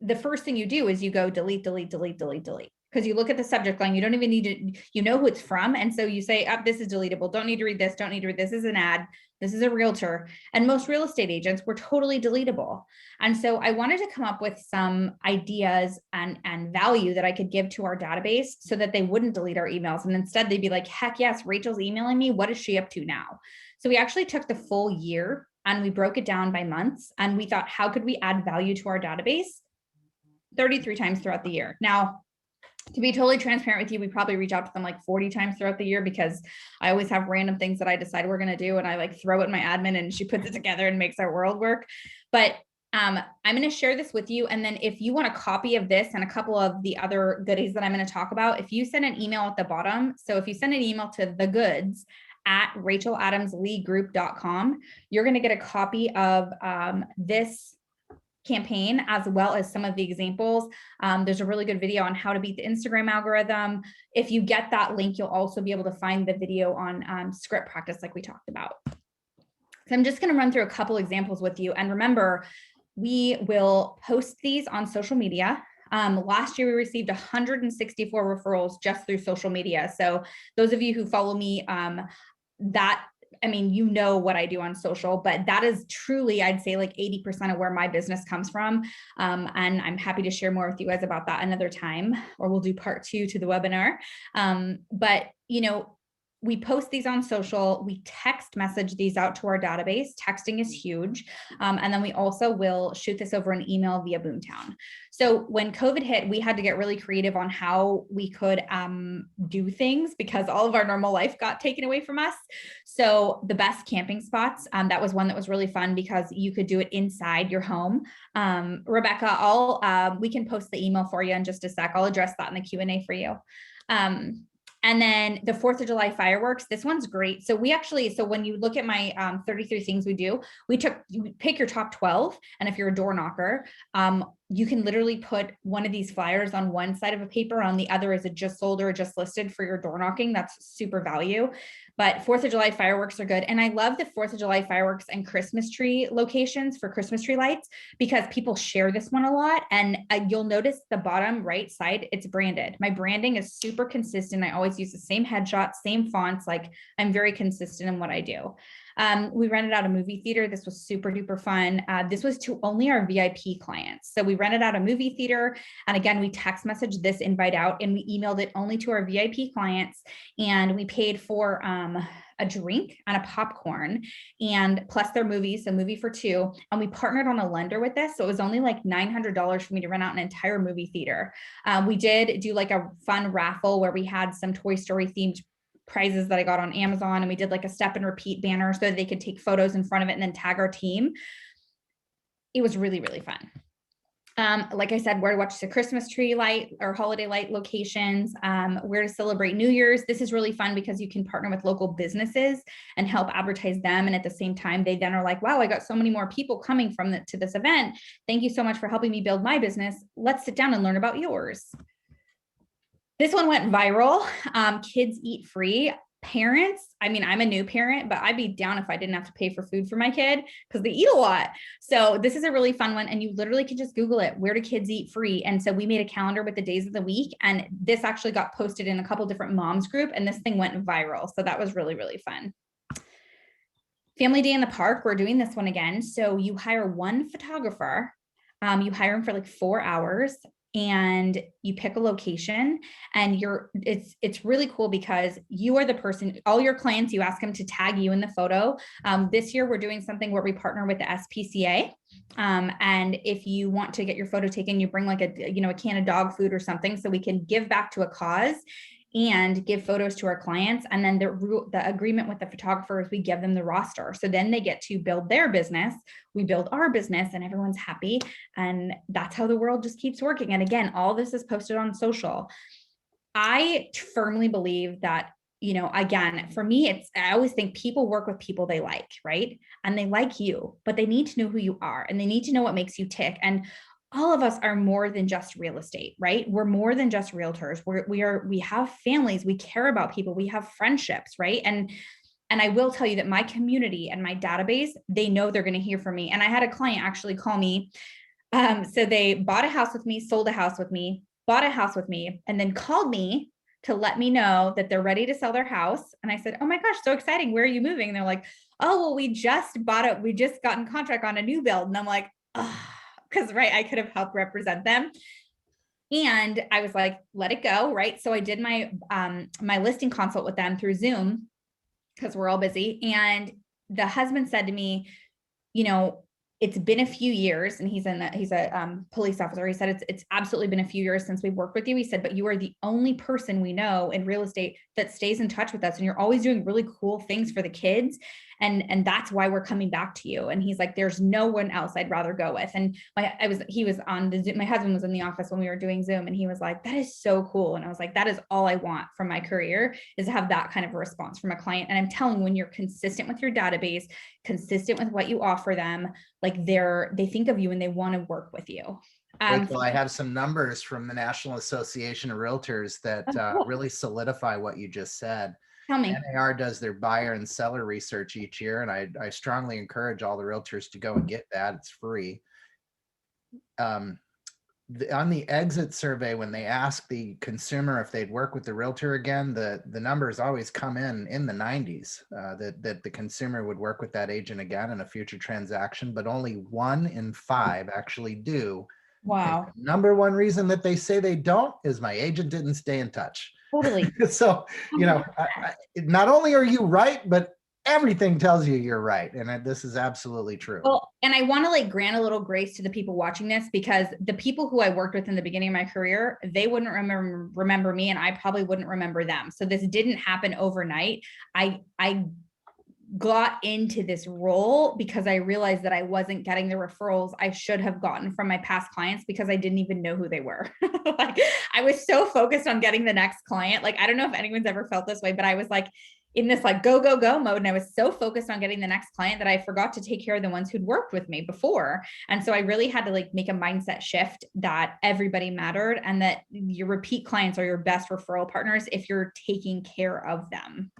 the first thing you do is you go delete, delete, delete, delete, delete. because you look at the subject line, you don't even need to, you know who it's from. And so you say, oh, this is deletable. Don't need to read this. Don't need to read this. This is an ad. This is a realtor. And most real estate agents were totally deletable. And so I wanted to come up with some ideas and value that I could give to our database so that they wouldn't delete our emails. And instead they'd be like, heck yes, Rachel's emailing me. What is she up to now? So we actually took the full year and we broke it down by months. And we thought, how could we add value to our database 33 times throughout the year? Now, to be totally transparent with you, we probably reach out to them like 40 times throughout the year because I always have random things that I decide we're going to do. And I like throw it in my admin and she puts it together and makes our world work. But I'm going to share this with you. And then if you want a copy of this and a couple of the other goodies that I'm going to talk about, if you send an email at the bottom, so if you send an email to thegoods@racheladamsleegroup.com, you're going to get a copy of this campaign as well as some of the examples. There's a really good video on how to beat the Instagram algorithm. If you get that link, you'll also be able to find the video on script practice like we talked about. So I'm just going to run through a couple examples with you. And remember, we will post these on social media. Last year, we received 164 referrals just through social media. So those of you who follow me, I mean, you know what I do on social, but that is truly, I'd say like 80% of where my business comes from. And I'm happy to share more with you guys about that another time, or we'll do part 2 to the webinar. But, you know, we post these on social, we text message these out to our database. Texting is huge. And then we also will shoot this over an email via Boomtown. So when COVID hit, we had to get really creative on how we could do things because all of our normal life got taken away from us. So the best camping spots, that was one that was really fun because you could do it inside your home. Rebecca, we can post the email for you in just a sec. I'll address that in the Q&A for you. And then the 4th of July fireworks, this one's great. So when you look at my 33 things we do, you pick your top 12. And if you're a door knocker, you can literally put one of these flyers on one side of a paper, on the other is it just sold or just listed for your door knocking. That's super value. But 4th of July fireworks are good. And I love the 4th of July fireworks and Christmas tree locations for Christmas tree lights because people share this one a lot. And you'll notice the bottom right side, it's branded. My branding is super consistent. I always use the same headshots, same fonts. Like I'm very consistent in what I do. We rented out a movie theater. This was super duper fun. This was to only our VIP clients. So we rented out a movie theater. And again, we text messaged this invite out and we emailed it only to our VIP clients. And we paid for a drink and a popcorn and plus their movies, so movie for 2. And we partnered on a lender with this. So it was only like $900 for me to rent out an entire movie theater. We did do like a fun raffle where we had some Toy Story themed prizes that I got on Amazon. And we did like a step and repeat banner so that they could take photos in front of it and then tag our team. It was really, really fun. Like I said, where to watch the Christmas tree light or holiday light locations, where to celebrate New Year's. This is really fun because you can partner with local businesses and help advertise them. And at the same time, they then are like, wow, I got so many more people coming to this event. Thank you so much for helping me build my business. Let's sit down and learn about yours. This one went viral. Kids eat free. Parents, I mean, I'm a new parent, but I'd be down if I didn't have to pay for food for my kid because they eat a lot. So this is a really fun one. And you literally can just Google it, where do kids eat free? And so we made a calendar with the days of the week. And this actually got posted in a couple different moms group. And this thing went viral. So that was really, really fun. Family Day in the Park, we're doing this one again. So you hire one photographer. You hire him for like 4 hours. And you pick a location and it's really cool because you are the person, all your clients, you ask them to tag you in the photo. This year we're doing something where we partner with the SPCA. And if you want to get your photo taken, you bring like a can of dog food or something so we can give back to a cause and give photos to our clients. And then the agreement with the photographer is we give them the roster. So then they get to build their business, we build our business, and everyone's happy. And that's how the world just keeps working. And again, all this is posted on social. I firmly believe that, again, for me, I always think people work with people they like, right? And they like you, but they need to know who you are and they need to know what makes you tick. And all of us are more than just real estate, right? We're more than just realtors. We have families, we care about people, we have friendships, right? And I will tell you that my community and my database, they know they're going to hear from me. And I had a client actually call me. So they bought a house with me, sold a house with me, bought a house with me, and then called me to let me know that they're ready to sell their house. And I said, oh my gosh, so exciting. Where are you moving? And they're like, oh, well, we just got in contract on a new build. And I'm like, oh, because right, I could have helped represent them. And I was like, let it go. Right. So I did my my listing consult with them through Zoom because we're all busy. And the husband said to me, you know, it's been a few years, and he's a police officer. He said, it's absolutely been a few years since we've worked with you. He said, but you are the only person we know in real estate that stays in touch with us. And you're always doing really cool things for the kids. And that's why we're coming back to you. And he's like, there's no one else I'd rather go with. And he was on the Zoom. My husband was in the office when we were doing Zoom, and he was like, that is so cool. And I was like, that is all I want from my career, is to have that kind of a response from a client. And I'm telling you, when you're consistent with your database, consistent with what you offer them, like they think of you and they want to work with you. Rachel, I have some numbers from the National Association of Realtors that cool. really solidify what you just said. Tell me. NAR does their buyer and seller research each year, and I strongly encourage all the realtors to go and get that. It's free. On the exit survey, when they ask the consumer if they'd work with the realtor again, the numbers always come in the 90s, that the consumer would work with that agent again in a future transaction, but only 1 in 5 actually do. Wow. And the number one reason that they say they don't is my agent didn't stay in touch. Totally. So, you know, not only are you right, but everything tells you you're right. And this is absolutely true. Well, and I want to like grant a little grace to the people watching this, because the people who I worked with in the beginning of my career, they wouldn't remember me, and I probably wouldn't remember them. So this didn't happen overnight. I got into this role because I realized that I wasn't getting the referrals I should have gotten from my past clients, because I didn't even know who they were. Like, I was so focused on getting the next client. Like, I don't know if anyone's ever felt this way, but I was like in this like go, go, go mode. And I was so focused on getting the next client that I forgot to take care of the ones who'd worked with me before. And so I really had to like make a mindset shift that everybody mattered, and that your repeat clients are your best referral partners if you're taking care of them.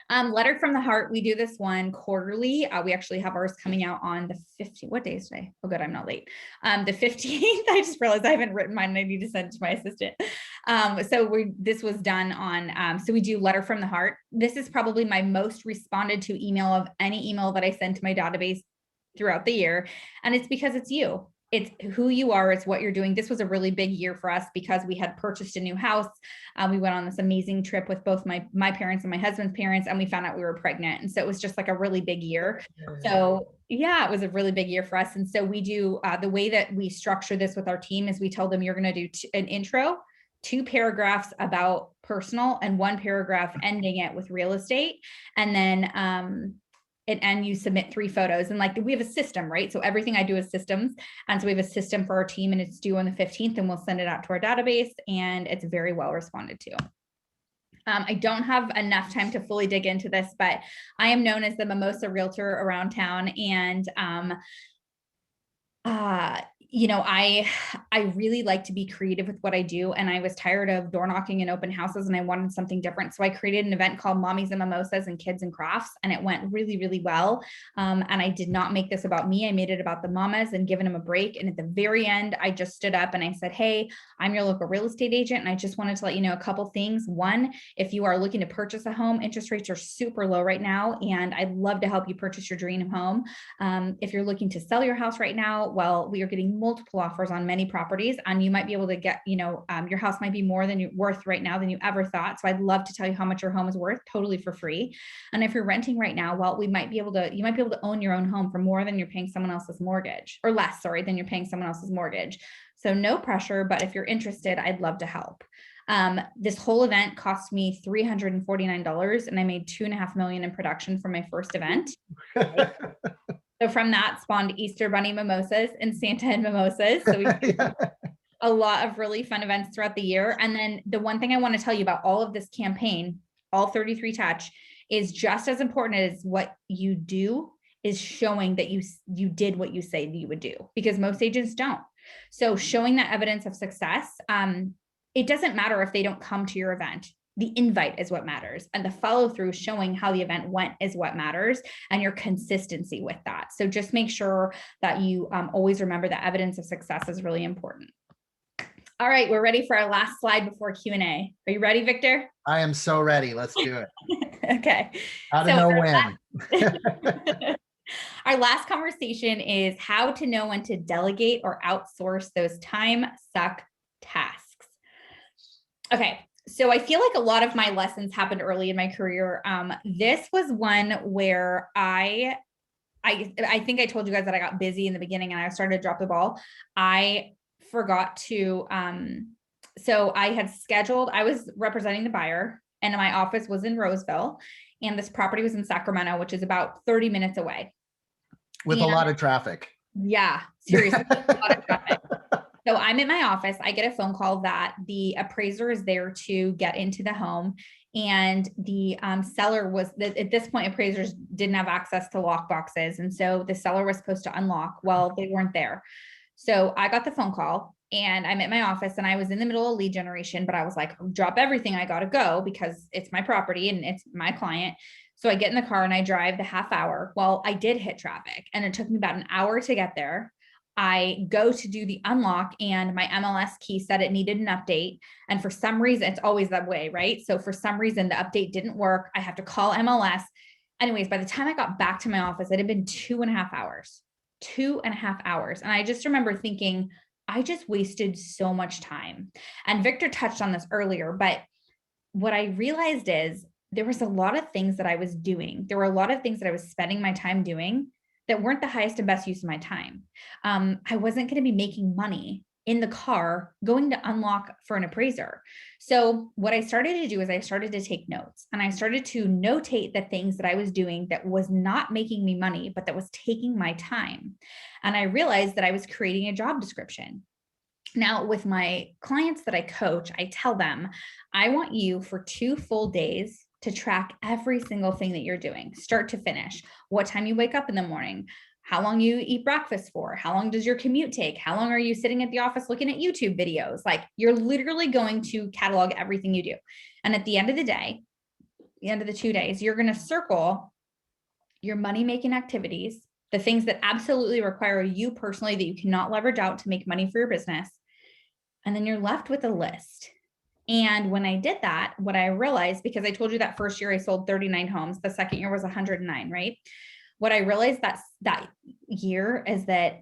Letter from the Heart. We do this one quarterly. We actually have ours coming out on the 15th. What day is today? Oh, good. I'm not late. The 15th. I just realized I haven't written mine and I need to send it to my assistant. This was done on, so we do Letter from the Heart. This is probably my most responded to email of any email that I send to my database throughout the year. And it's because it's you. It's who you are. It's what you're doing. This was a really big year for us because we had purchased a new house. We went on this amazing trip with both my parents and my husband's parents, and we found out we were pregnant. And so it was just like a really big year. So yeah, it was a really big year for us. And so we do, the way that we structure this with our team is we tell them you're going to do an intro, 2 paragraphs about personal, and 1 paragraph ending it with real estate. And then, and you submit 3 photos, and like we have a system, right? So everything I do is systems. And so we have a system for our team, and it's due on the 15th, and we'll send it out to our database, and it's very well responded to. I don't have enough time to fully dig into this, but I am known as the Mimosa Realtor around town. And you know, I really like to be creative with what I do. And I was tired of door knocking and open houses, and I wanted something different. So I created an event called Mommies and Mimosas and Kids and Crafts, and it went really, really well. And I did not make this about me. I made it about the mamas and giving them a break. And at the very end, I just stood up and I said, hey, I'm your local real estate agent, and I just wanted to let you know a couple things. One, if you are looking to purchase a home, interest rates are super low right now, and I'd love to help you purchase your dream home. If you're looking to sell your house right now, well, we are getting multiple offers on many properties, and you might be able to get, you know, your house might be more than you're worth right now than you ever thought. So I'd love to tell you how much your home is worth, totally for free. And if you're renting right now, well, you might be able to own your own home for more than you're paying someone else's mortgage, or less, sorry, than you're paying someone else's mortgage. So no pressure, but if you're interested, I'd love to help. This whole event cost me $349, and I made $2.5 million in production for my first event. So from that spawned Easter Bunny Mimosas and Santa and Mimosas. So we a lot of really fun events throughout the year. And then the one thing I want to tell you about all of this campaign, all 33 Touch, is just as important as what you do is showing that you did what you say you would do, because most agents don't. So showing that evidence of success, it doesn't matter if they don't come to your event. The invite is what matters, and the follow through showing how the event went is what matters, and your consistency with that. So just make sure that you always remember that evidence of success is really important. All right, we're ready for our last slide before Q&A. Are you ready, Victor? I am so ready. Let's do it. Okay. How to So know when. our last conversation is how to know when to delegate or outsource those time suck tasks. Okay. So I feel like a lot of my lessons happened early in my career. This was one where I think I told you guys that I got busy in the beginning and I started to drop the ball. I forgot to, so I had scheduled, I was representing the buyer and my office was in Roseville and this property was in Sacramento, which is about 30 minutes away. With a lot of traffic. Yeah, seriously, a lot of traffic. So I'm in my office. I get a phone call that the appraiser is there to get into the home. And the seller was, at this point, appraisers didn't have access to lock boxes. And so the seller was supposed to unlock. Well, they weren't there. So I got the phone call and I'm at my office and I was in the middle of lead generation, but I was like, drop everything. I got to go because it's my property and it's my client. So I get in the car and I drive the half hour. Well, I did hit traffic and it took me about an hour to get there. I go to do the unlock and my MLS key said it needed an update. And for some reason, it's always that way, right? So for some reason, the update didn't work. I have to call MLS. Anyways, by the time I got back to my office, it had been 2.5 hours, 2.5 hours. And I just remember thinking, I just wasted so much time. And Victor touched on this earlier, but what I realized is there was a lot of things that I was doing. There were a lot of things that I was spending my time doing that weren't the highest and best use of my time. I wasn't going to be making money in the car going to unlock for an appraiser. So what I started to do is I started to take notes and I started to notate the things that I was doing that was not making me money, but that was taking my time. And I realized that I was creating a job description. Now, with my clients that I coach, I tell them, I want you for 2 full days to track every single thing that you're doing, start to finish. What time you wake up in the morning, how long you eat breakfast for, how long does your commute take, how long are you sitting at the office looking at YouTube videos? Like you're literally going to catalog everything you do. And at the end of the day, the end of the 2 days, you're going to circle your money-making activities, the things that absolutely require you personally that you cannot leverage out to make money for your business. And then you're left with a list. And when I did that, what I realized, because I told you that first year I sold 39 homes, the second year was 109, right? What I realized that year is that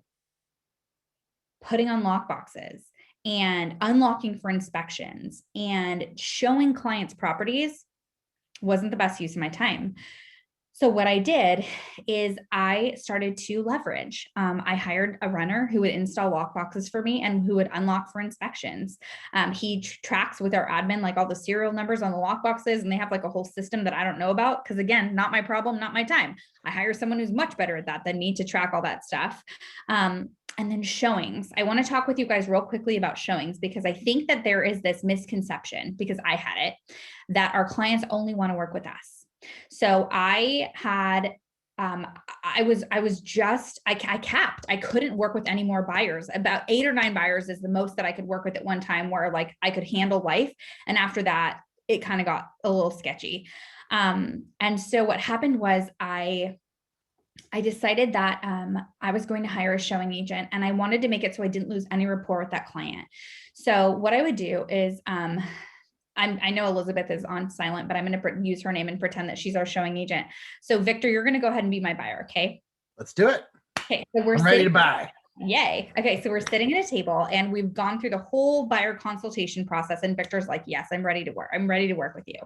putting on lock boxes and unlocking for inspections and showing clients properties wasn't the best use of my time. So what I did is I started to leverage. I hired a runner who would install lock boxes for me and who would unlock for inspections. He tracks with our admin, like all the serial numbers on the lock boxes, and they have like a whole system that I don't know about. Cause again, not my problem, not my time. I hire someone who's much better at that than me to track all that stuff. And then showings. I want to talk with you guys real quickly about showings because I think that there is this misconception, because I had it, that our clients only want to work with us. So I had, I capped, I couldn't work with any more buyers. About 8 or 9 buyers is the most that I could work with at one time where like I could handle life. And after that, it kind of got a little sketchy. And so what happened was I decided that I was going to hire a showing agent and I wanted to make it so I didn't lose any rapport with that client. So what I would do is, I know Elizabeth is on silent, but I'm going to use her name and pretend that she's our showing agent. So Victor, you're going to go ahead and be my buyer. Okay. Let's do it. Okay. So I'm ready to buy. Yay. Okay. So we're sitting at a table and we've gone through the whole buyer consultation process. And Victor's like, yes, I'm ready to work. I'm ready to work with you.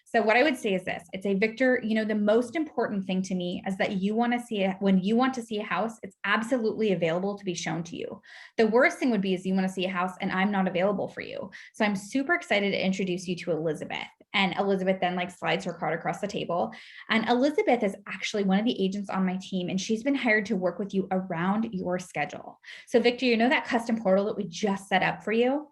So what I would say is this, it's a Victor, you know, the most important thing to me is that you want to see it when you want to see a house, it's absolutely available to be shown to you. The worst thing would be is you want to see a house and I'm not available for you. So I'm super excited to introduce you to Elizabeth, and Elizabeth then like slides her card across the table. And Elizabeth is actually one of the agents on my team, and she's been hired to work with you around your schedule. So Victor, you know that custom portal that we just set up for you?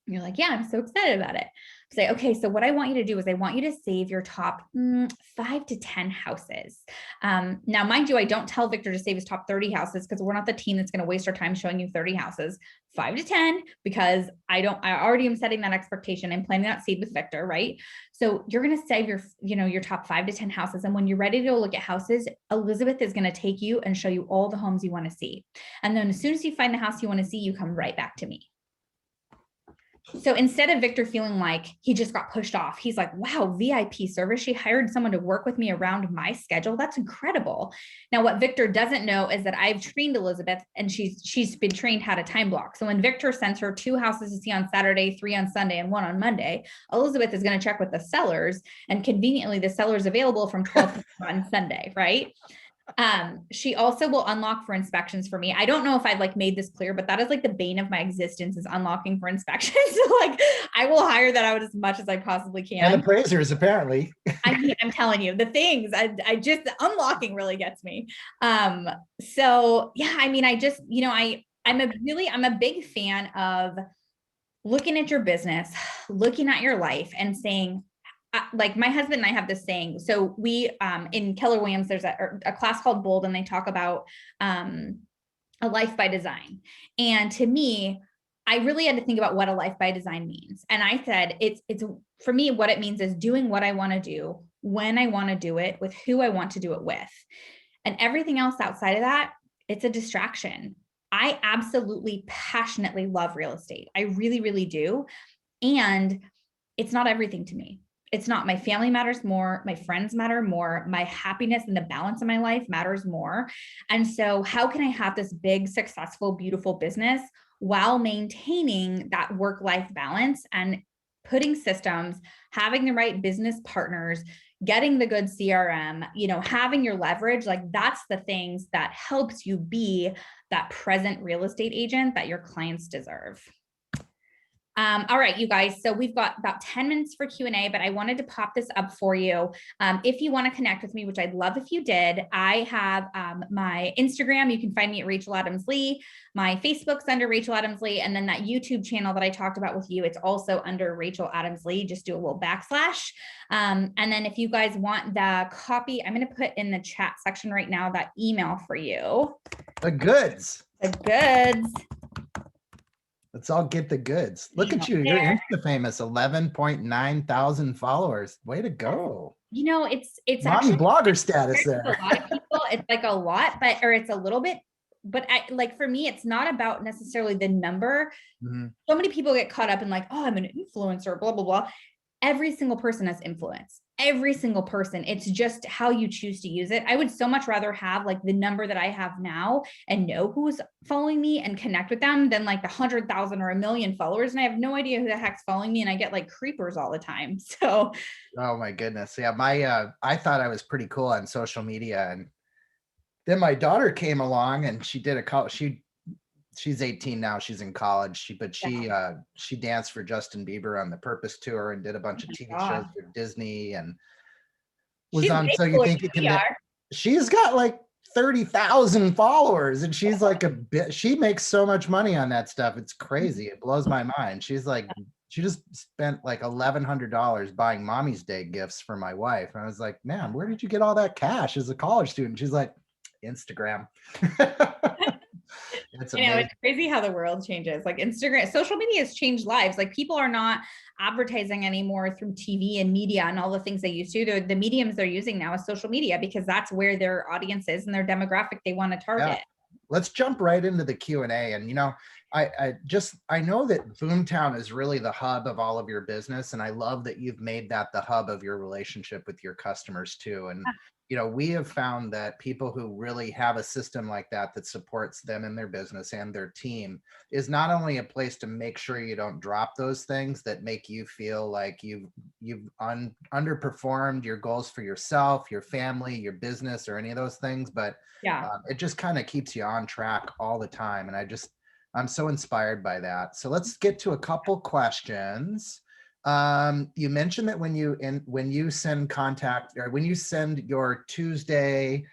And you're like, yeah, I'm so excited about it. Say, okay, so what I want you to do is I want you to save your top 5 to 10 houses. Now, mind you, I don't tell Victor to save his top 30 houses because we're not the team that's going to waste our time showing you 30 houses. 5 to 10, because I already am setting that expectation and planting that seed with Victor, right? So you're going to save your top 5 to 10 houses. And when you're ready to go look at houses, Elizabeth is going to take you and show you all the homes you want to see. And then as soon as you find the house you want to see, you come right back to me. So instead of Victor feeling like he just got pushed off, he's like, wow, VIP service. She hired someone to work with me around my schedule. That's incredible. Now, what Victor doesn't know is that I've trained Elizabeth and she's been trained how to time block. So when Victor sends her 2 houses to see on Saturday, 3 on Sunday, and 1 on Monday, Elizabeth is going to check with the sellers, and conveniently the seller's available from 12 to on Sunday, right? She also will unlock for inspections for me. I don't know if I've like made this clear, but that is like the bane of my existence, is unlocking for inspections. So like I will hire that out as much as I possibly can. And appraisers, apparently. I'm telling you, the things I just unlocking really gets me. So yeah, I mean, I just, I'm a big fan of looking at your business, looking at your life and saying, like my husband and I have this saying. So we, in Keller Williams, there's a class called Bold, and they talk about a life by design. And to me, I really had to think about what a life by design means. And I said, it's for me, what it means is doing what I want to do, when I want to do it, with who I want to do it with. And everything else outside of that, it's a distraction. I absolutely passionately love real estate. I really, really do. And it's not everything to me. It's not. My family matters more. My friends matter more. My happiness and the balance of my life matters more. And so how can I have this big, successful, beautiful business while maintaining that work-life balance and putting systems, having the right business partners, getting the good CRM, having your leverage? Like that's the things that helps you be that present real estate agent that your clients deserve. All right, you guys. So we've got about 10 minutes for Q&A, but I wanted to pop this up for you. If you want to connect with me, which I'd love if you did, I have my Instagram. You can find me at Rachel Adams Lee. My Facebook's under Rachel Adams Lee. And then that YouTube channel that I talked about with you, it's also under Rachel Adams Lee. Just do a little backslash. And then if you guys want the copy, I'm going to put in the chat section right now that email for you. The goods. The goods. Let's all get the goods. Look at you. You're Insta famous. 11.9 thousand followers. Way to go. It's mommy actually blogger status there. A lot of people, it's like a lot, or it's a little bit, but like for me, it's not about necessarily the number. Mm-hmm. So many people get caught up in like, oh, I'm an influencer, blah, blah, blah. Every single person has influence. Every single person. It's just how you choose to use it. I would so much rather have like the number that I have now and know who's following me and connect with them than like the 100,000 or 1 million followers. And I have no idea who the heck's following me. And I get like creepers all the time. So. Oh my goodness. Yeah. I thought I was pretty cool on social media. And then my daughter came along and she did she's 18 now. She's in college. She danced for Justin Bieber on the Purpose Tour and did a bunch of TV shows for Disney and was on. So you think it can? She's got like 30,000 followers, and she's like she makes so much money on that stuff. It's crazy. It blows my mind. She's like, she just spent like $1,100 buying Mommy's Day gifts for my wife. And I was like, man, where did you get all that cash as a college student? She's like, Instagram. It's crazy how the world changes. Like Instagram, social media has changed lives. Like people are not advertising anymore through TV and media and all the things they used to. The mediums they're using now is social media because that's where their audience is and their demographic they want to target. Yeah. Let's jump right into the Q&A. And, I know that Boomtown is really the hub of all of your business. And I love that you've made that the hub of your relationship with your customers too. And we have found that people who really have a system like that supports them in their business and their team is not only a place to make sure you don't drop those things that make you feel like you've underperformed your goals for yourself, your family, your business, or any of those things, but it just kind of keeps you on track all the time. And I'm so inspired by that. So let's get to a couple questions. You mentioned that when you send contact, or when you send your Tuesday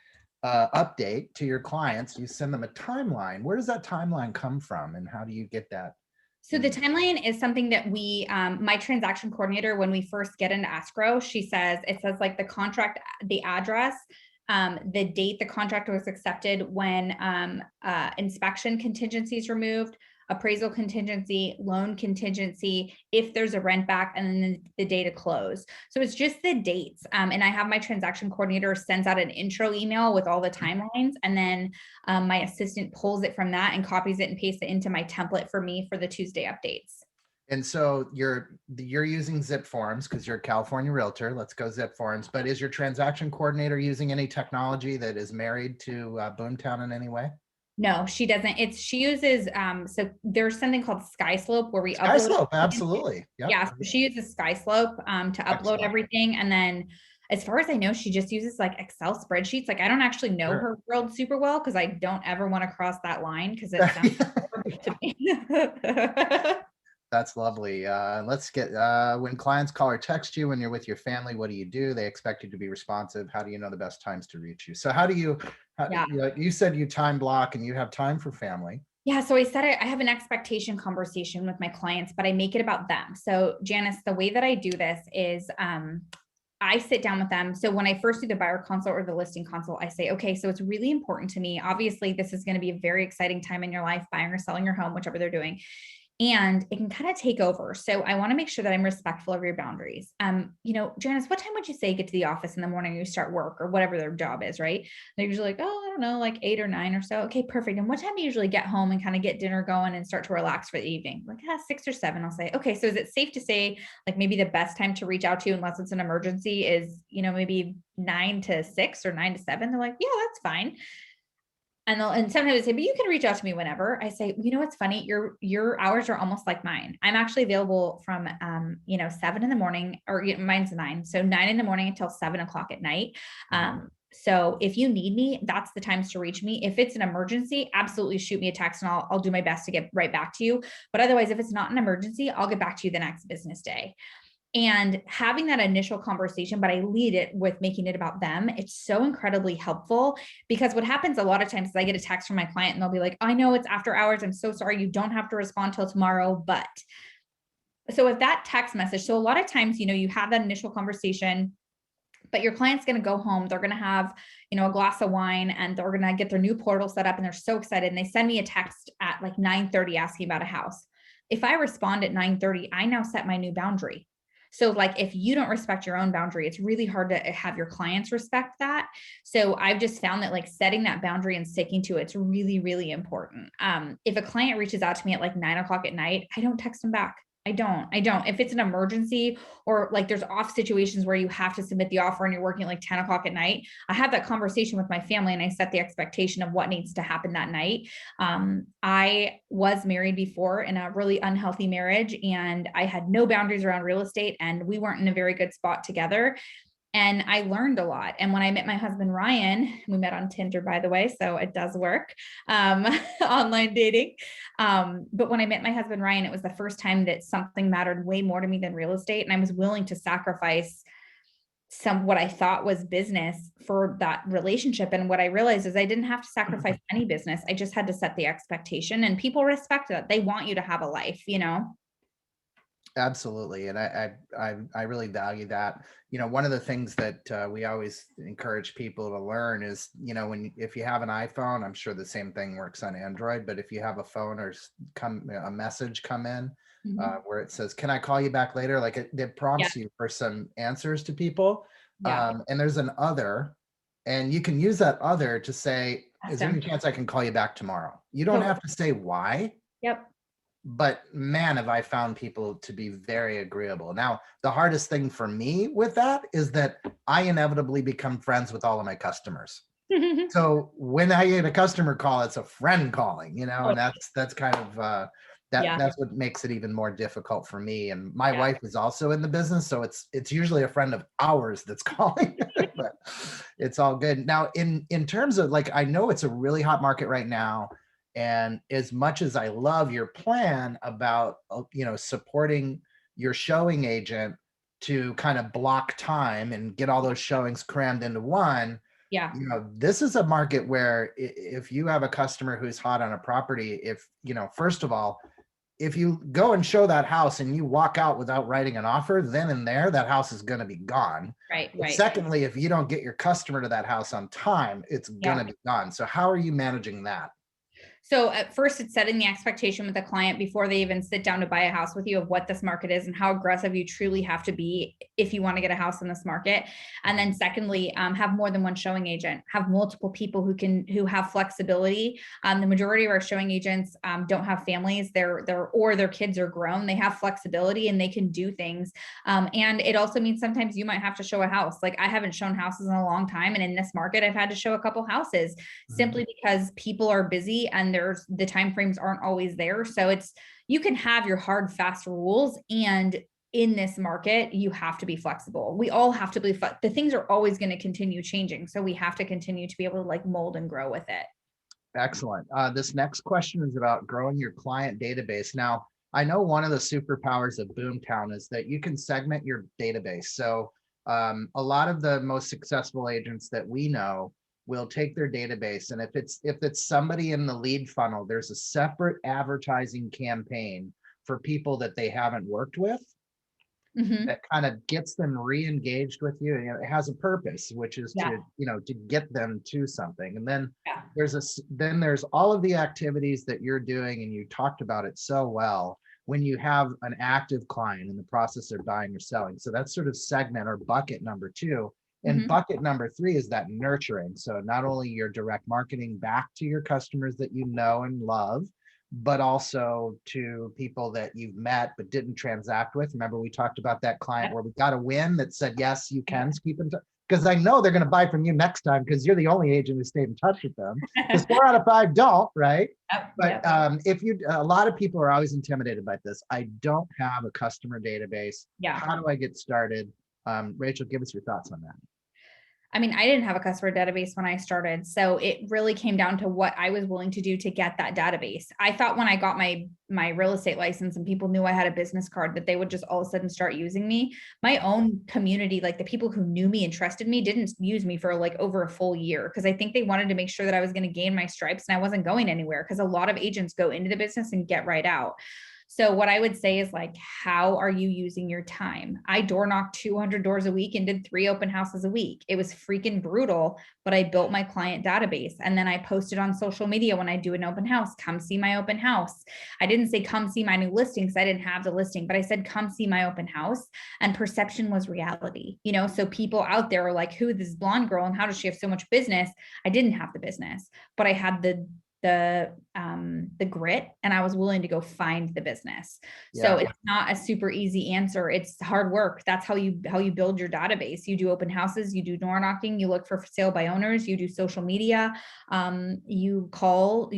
update to your clients, you send them a timeline. Where does that timeline come from, and how do you get that? So the timeline is something that we, my transaction coordinator, when we first get into escrow, it says like the contract, the address, the date the contract was accepted, when inspection contingency is removed, appraisal contingency, loan contingency, if there's a rent back, and then the date of close. So it's just the dates. And I have my transaction coordinator sends out an intro email with all the timelines. And then my assistant pulls it from that and copies it and pastes it into my template for me for the Tuesday updates. And so you're using Zip Forms because you're a California realtor. Let's go Zip Forms. But is your transaction coordinator using any technology that is married to Boomtown in any way? No, she doesn't. She uses so there's something called SkySlope where we upload. SkySlope, absolutely. Yep. Yeah, so she uses SkySlope to upload Excellent. everything. And then as far as I know, she just uses like Excel spreadsheets. Like I don't actually know Sure. her world super well because I don't ever want to cross that line because it sounds perfect to me. That's lovely. Let's get when clients call or text you when you're with your family, what do you do? They expect you to be responsive. How do you know the best times to reach you? So how do you, Yeah. you said you time block and you have time for family. Yeah, so I said I have an expectation conversation with my clients, but I make it about them. So Janice, the way that I do this is I sit down with them. So when I first do the buyer consult or the listing consult, I say, okay, so it's really important to me. Obviously, this is going to be a very exciting time in your life, buying or selling your home, whichever they're doing. And it can kind of take over. So I want to make sure that I'm respectful of your boundaries. Janice, what time would you say get to the office in the morning you start work or whatever their job is, right? They're usually like, oh, I don't know, like 8 or 9 or so. Okay, perfect. And what time do you usually get home and kind of get dinner going and start to relax for the evening? Like 6 or 7. I'll say, okay, so is it safe to say like maybe the best time to reach out to you unless it's an emergency is, maybe 9 to 6 or 9 to 7? They're like, yeah, that's fine. And sometimes they say, but you can reach out to me whenever. I say, what's funny? Your hours are almost like mine. I'm actually available from 7 in the morning, or mine's 9. So 9 in the morning until 7 o'clock at night. So if you need me, that's the times to reach me. If it's an emergency, absolutely shoot me a text and I'll do my best to get right back to you. But otherwise, if it's not an emergency, I'll get back to you the next business day. And having that initial conversation, but I lead it with making it about them. It's so incredibly helpful because what happens a lot of times is I get a text from my client and they'll be like, I know it's after hours. I'm so sorry. You don't have to respond till tomorrow. But so with that text message, so a lot of times, you have that initial conversation, but your client's going to go home. They're going to have, a glass of wine and they're going to get their new portal set up and they're so excited. And they send me a text at like 9:30 asking about a house. If I respond at 9:30, I now set my new boundary. So like if you don't respect your own boundary, it's really hard to have your clients respect that. So I've just found that like setting that boundary and sticking to it's really, really important. If a client reaches out to me at like 9 o'clock at night, I don't text them back. I don't. If it's an emergency or like there's off situations where you have to submit the offer and you're working at like 10 o'clock at night, I have that conversation with my family and I set the expectation of what needs to happen that night. I was married before in a really unhealthy marriage and I had no boundaries around real estate and we weren't in a very good spot together. And I learned a lot. And when I met my husband, Ryan, we met on Tinder, by the way, so it does work, online dating. But when I met my husband, Ryan, it was the first time that something mattered way more to me than real estate. And I was willing to sacrifice what I thought was business for that relationship. And what I realized is I didn't have to sacrifice any business. I just had to set the expectation and people respect that. They want you to have a life, Absolutely. And I really value that. One of the things that we always encourage people to learn is, if you have an iPhone, I'm sure the same thing works on Android, but if you have a phone or a message come in where it says, can I call you back later? Like it prompts you for some answers to people. And there's an other, and you can use that other to say, is there any chance I can call you back tomorrow? You don't have to say why. Yep. But man, have I found people to be very agreeable. Now, the hardest thing for me with that is that I inevitably become friends with all of my customers. So when I get a customer call, it's a friend calling, and that's kind of that's what makes it even more difficult for me. And my wife is also in the business, so it's usually a friend of ours that's calling, but it's all good. Now, in terms of like, I know it's a really hot market right now. And as much as I love your plan about, supporting your showing agent to kind of block time and get all those showings crammed into one, this is a market where if you have a customer who's hot on a property, first of all, if you go and show that house and you walk out without writing an offer, then and there, that house is going to be gone. Right. Secondly, if you don't get your customer to that house on time, it's going to be gone. So how are you managing that? So at first, it's setting the expectation with the client before they even sit down to buy a house with you of what this market is and how aggressive you truly have to be if you want to get a house in this market. And then secondly, have more than one showing agent, have multiple people who have flexibility. The majority of our showing agents don't have families, or their kids are grown. They have flexibility and they can do things. And it also means sometimes you might have to show a house. Like I haven't shown houses in a long time, and in this market, I've had to show a couple houses simply because people are busy and the time frames aren't always there. So you can have your hard, fast rules, and in this market, you have to be flexible. We all have to be, the things are always going to continue changing. So we have to continue to be able to like mold and grow with it. Excellent. This next question is about growing your client database. Now, I know one of the superpowers of Boomtown is that you can segment your database. So a lot of the most successful agents that we know will take their database, and if it's somebody in the lead funnel, there's a separate advertising campaign for people that they haven't worked with. Mm-hmm. That kind of gets them re-engaged with you, and it has a purpose, which is to get them to something. And then there's all of the activities that you're doing, and you talked about it so well, when you have an active client in the process of buying or selling. So that's sort of segment or bucket number 2. And bucket number 3 is that nurturing. So not only your direct marketing back to your customers that you know and love, but also to people that you've met but didn't transact with. Remember, we talked about that client where we got a win that said, yes, you can keep in touch. Because I know they're going to buy from you next time because you're the only agent who stayed in touch with them. Because 4 out of 5 don't, right? But a lot of people are always intimidated by this. I don't have a customer database. How do I get started? Rachel, give us your thoughts on that. I mean, I didn't have a customer database when I started. So it really came down to what I was willing to do to get that database. I thought when I got my real estate license and people knew I had a business card that they would just all of a sudden start using me. My own community, like the people who knew me and trusted me, didn't use me for like over a full year because I think they wanted to make sure that I was going to gain my stripes and I wasn't going anywhere, because a lot of agents go into the business and get right out. So what I would say is like, how are you using your time? I door knocked 200 doors a week and did 3 open houses a week. It was freaking brutal, but I built my client database. And then I posted on social media when I do an open house, come see my open house. I didn't say come see my new listing because I didn't have the listing, but I said, come see my open house. And perception was reality, so people out there are like, who is this blonde girl and how does she have so much business? I didn't have the business, but I had the grit, and I was willing to go find the business. So it's not a super easy answer. It's hard work. That's how you build your database. You do open houses, you do door knocking, you look for sale by owners, you do social media, you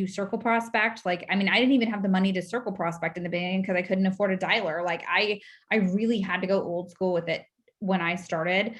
circle prospect. Like, I mean, I didn't even have the money to circle prospect in the beginning because I couldn't afford a dialer. Like I really had to go old school with it when I started.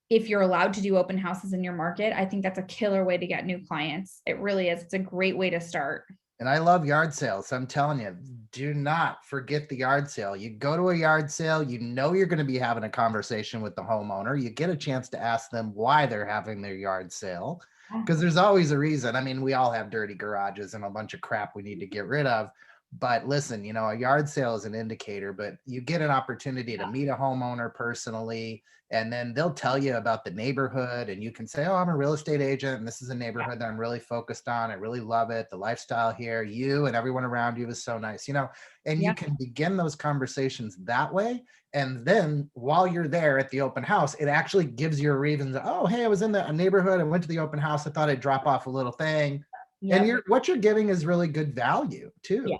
If you're allowed to do open houses in your market, I think that's a killer way to get new clients. It really is. It's a great way to start. And I love yard sales. I'm telling you, do not forget the yard sale. You go to a yard sale, you're going to be having a conversation with the homeowner. You get a chance to ask them why they're having their yard sale, because there's always a reason. I mean, we all have dirty garages and a bunch of crap we need to get rid of. But listen, a yard sale is an indicator, but you get an opportunity to meet a homeowner personally, and then they'll tell you about the neighborhood, and you can say, oh, I'm a real estate agent, and this is a neighborhood that I'm really focused on. I really love it. The lifestyle here, you and everyone around you is so nice, and you can begin those conversations that way. And then while you're there at the open house, it actually gives you a reason to, oh, hey, I was in the neighborhood. I went to the open house. I thought I'd drop off a little thing. And what you're giving is really good value too.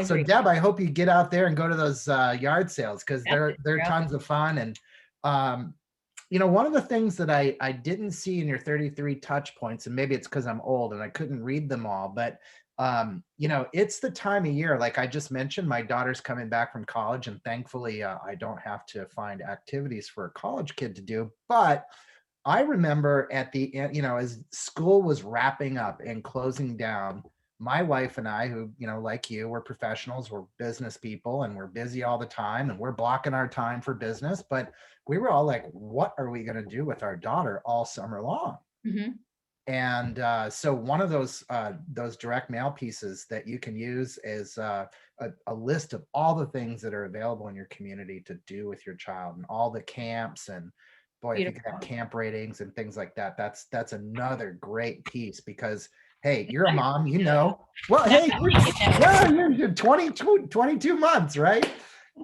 So Deb, I hope you get out there and go to those yard sales, because they're tons of fun. And one of the things that I didn't see in your 33 touch points, and maybe it's because I'm old and I couldn't read them all, but it's the time of year. Like I just mentioned, my daughter's coming back from college, and thankfully I don't have to find activities for a college kid to do. But I remember at the end, as school was wrapping up and closing down, my wife and I, who, like you, we're professionals, we're business people, and we're busy all the time, and we're blocking our time for business. But we were all like, what are we going to do with our daughter all summer long? And so one of those direct mail pieces that you can use is a list of all the things that are available in your community to do with your child, and all the camps. And boy, if you can have camp ratings and things like that, that's another great piece, because Hey, you're a mom, you know. Well, No, hey, you're 22 months, right?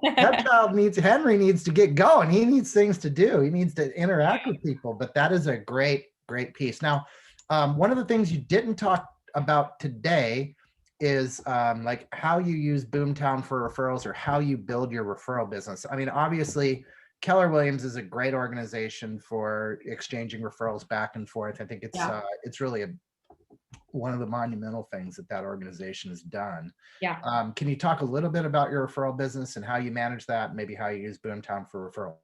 That child needs, Henry needs to get going. He needs things to do. He needs to interact with people, but that is a great, great piece. Now, one of the things you didn't talk about today is like how you use Boomtown for referrals or how you build your referral business. I mean, obviously, Keller Williams is a great organization for exchanging referrals back and forth. I think it's really one of the monumental things that that organization has done. Yeah. Can you talk a little bit about your referral business and how you manage that, maybe how you use Boomtown for referral?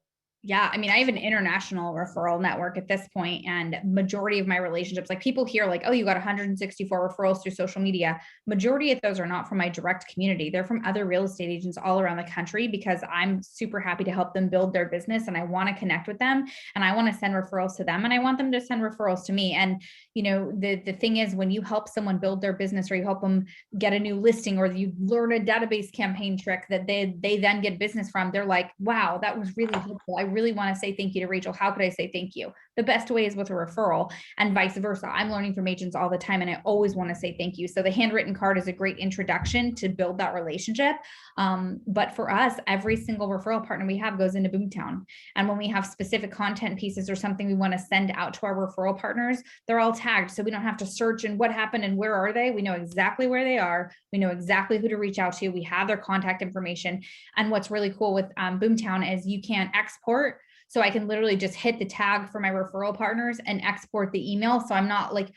Yeah, I mean, I have an international referral network at this point, and majority of my relationships, like people hear like, oh, you got 164 referrals through social media. Majority of those are not from my direct community. They're from other real estate agents all around the country because I'm super happy to help them build their business and I want to connect with them and I want to send referrals to them and I want them to send referrals to me. And you know, the thing is when you help someone build their business or you help them get a new listing or you learn a database campaign trick that they then get business from, they're like, wow, that was really helpful. I really want to say thank you to Rachel. How could I say thank you? The best way is with a referral and vice versa. I'm learning from agents all the time and I always want to say thank you. So the handwritten card is a great introduction to build that relationship. But for us, every single referral partner we have goes into Boomtown. And when we have specific content pieces or something we want to send out to our referral partners, they're all tagged. So we don't have to search and what happened and where are they? We know exactly where they are. We know exactly who to reach out to. We have their contact information. And what's really cool with Boomtown is you can export. So I can literally just hit the tag for my referral partners and export the email. So I'm not like,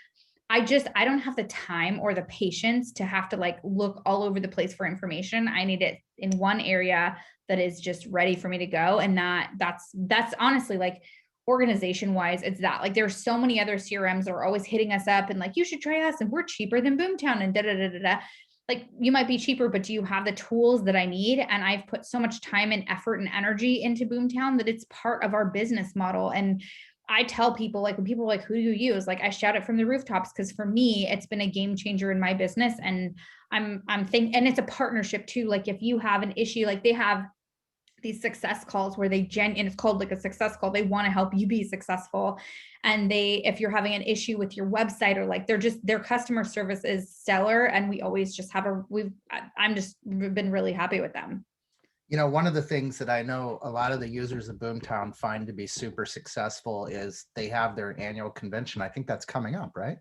I don't have the time or the patience to have to like look all over the place for information. I need it in one area that is just ready for me to go. And that's honestly like organization wise, it's that like there's so many other CRMs that are always hitting us up and like, you should try us and we're cheaper than Boomtown and da da da da da. Like you might be cheaper, but do you have the tools that I need? And I've put so much time and effort and energy into Boomtown that it's part of our business model. And I tell people like when people are like, who do you use? Like I shout it from the rooftops because for me, it's been a game changer in my business. And I'm thinking, and it's a partnership too. Like if you have an issue, like they have these success calls where and it's called like a success call. They want to help you be successful. And if you're having an issue with your website or like their customer service is stellar. And we always just have we've been really happy with them. You know, one of the things that I know a lot of the users of Boomtown find to be super successful is they have their annual convention. I think that's coming up, right?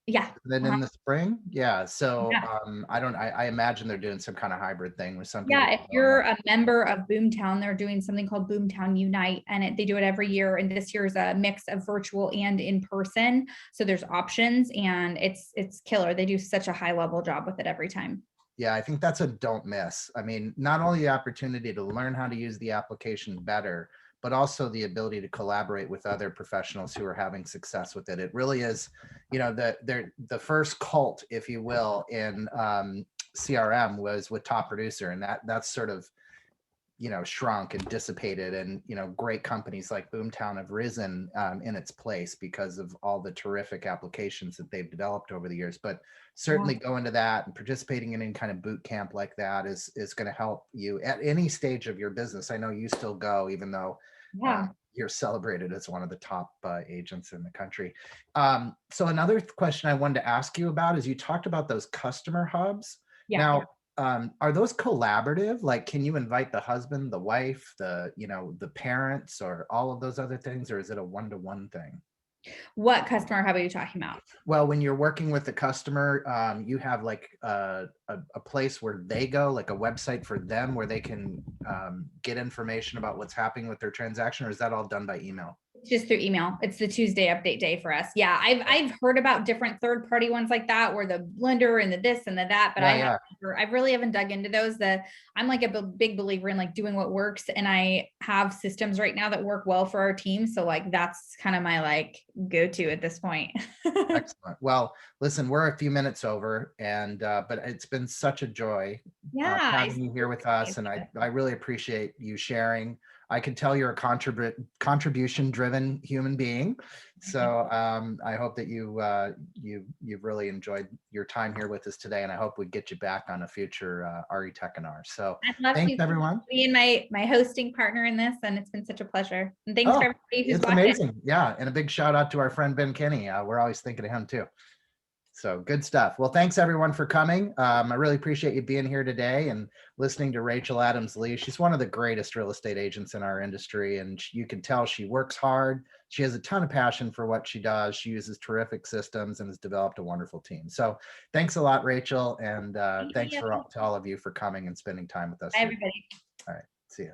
Yeah. Then in the spring, yeah. So Yeah. I imagine they're doing some kind of hybrid thing with some people. Yeah, if you're a member of Boomtown, they're doing something called Boomtown Unite, and they do it every year. And this year is a mix of virtual and in person. So there's options, and it's killer. They do such a high level job with it every time. Yeah, I think that's a don't miss. I mean, not only the opportunity to learn how to use the application better, but also the ability to collaborate with other professionals who are having success with it. It really is, you know, the first cult, if you will, in CRM was with Top Producer, and that's sort of, you know, shrunk and dissipated, and you know, great companies like Boomtown have risen in its place because of all the terrific applications that they've developed over the years. But certainly going to that and participating in any kind of boot camp like that is going to help you at any stage of your business. I know you still go, even though you're celebrated as one of the top agents in the country. So another question I wanted to ask you about is you talked about those customer hubs. Now, are those collaborative? Like, can you invite the husband, the wife, the parents, or all of those other things, or is it a one-to-one thing? What customer hub are you talking about? Well, when you're working with the customer, you have like a place where they go, like a website for them where they can get information about what's happening with their transaction, or is that all done by email? It's just through email. It's the Tuesday update day for us. Yeah, I've heard about different third party ones like that, where the blender and the this and the that, but I really haven't dug into those. I'm like a big believer in like doing what works, and I have systems right now that work well for our team. So like that's kind of my like go to at this point. Excellent. Well, listen, we're a few minutes over, and but it's been such a joy having you here with us, and I really appreciate you sharing. I can tell you're a contribution-driven human being, so I hope that you've really enjoyed your time here with us today, and I hope we get you back on a future RE Techinar. So thanks, everyone. Being my hosting partner in this, and it's been such a pleasure. And thanks for everybody who's watching. It's amazing. Yeah, and a big shout out to our friend Ben Kinney. We're always thinking of him too. So good stuff. Well, thanks everyone for coming. I really appreciate you being here today and listening to Rachel Adams-Lee. She's one of the greatest real estate agents in our industry, and you can tell she works hard. She has a ton of passion for what she does. She uses terrific systems and has developed a wonderful team. So thanks a lot, Rachel, and thanks you. to all of you for coming and spending time with us Bye, here. everybody. All right, see you.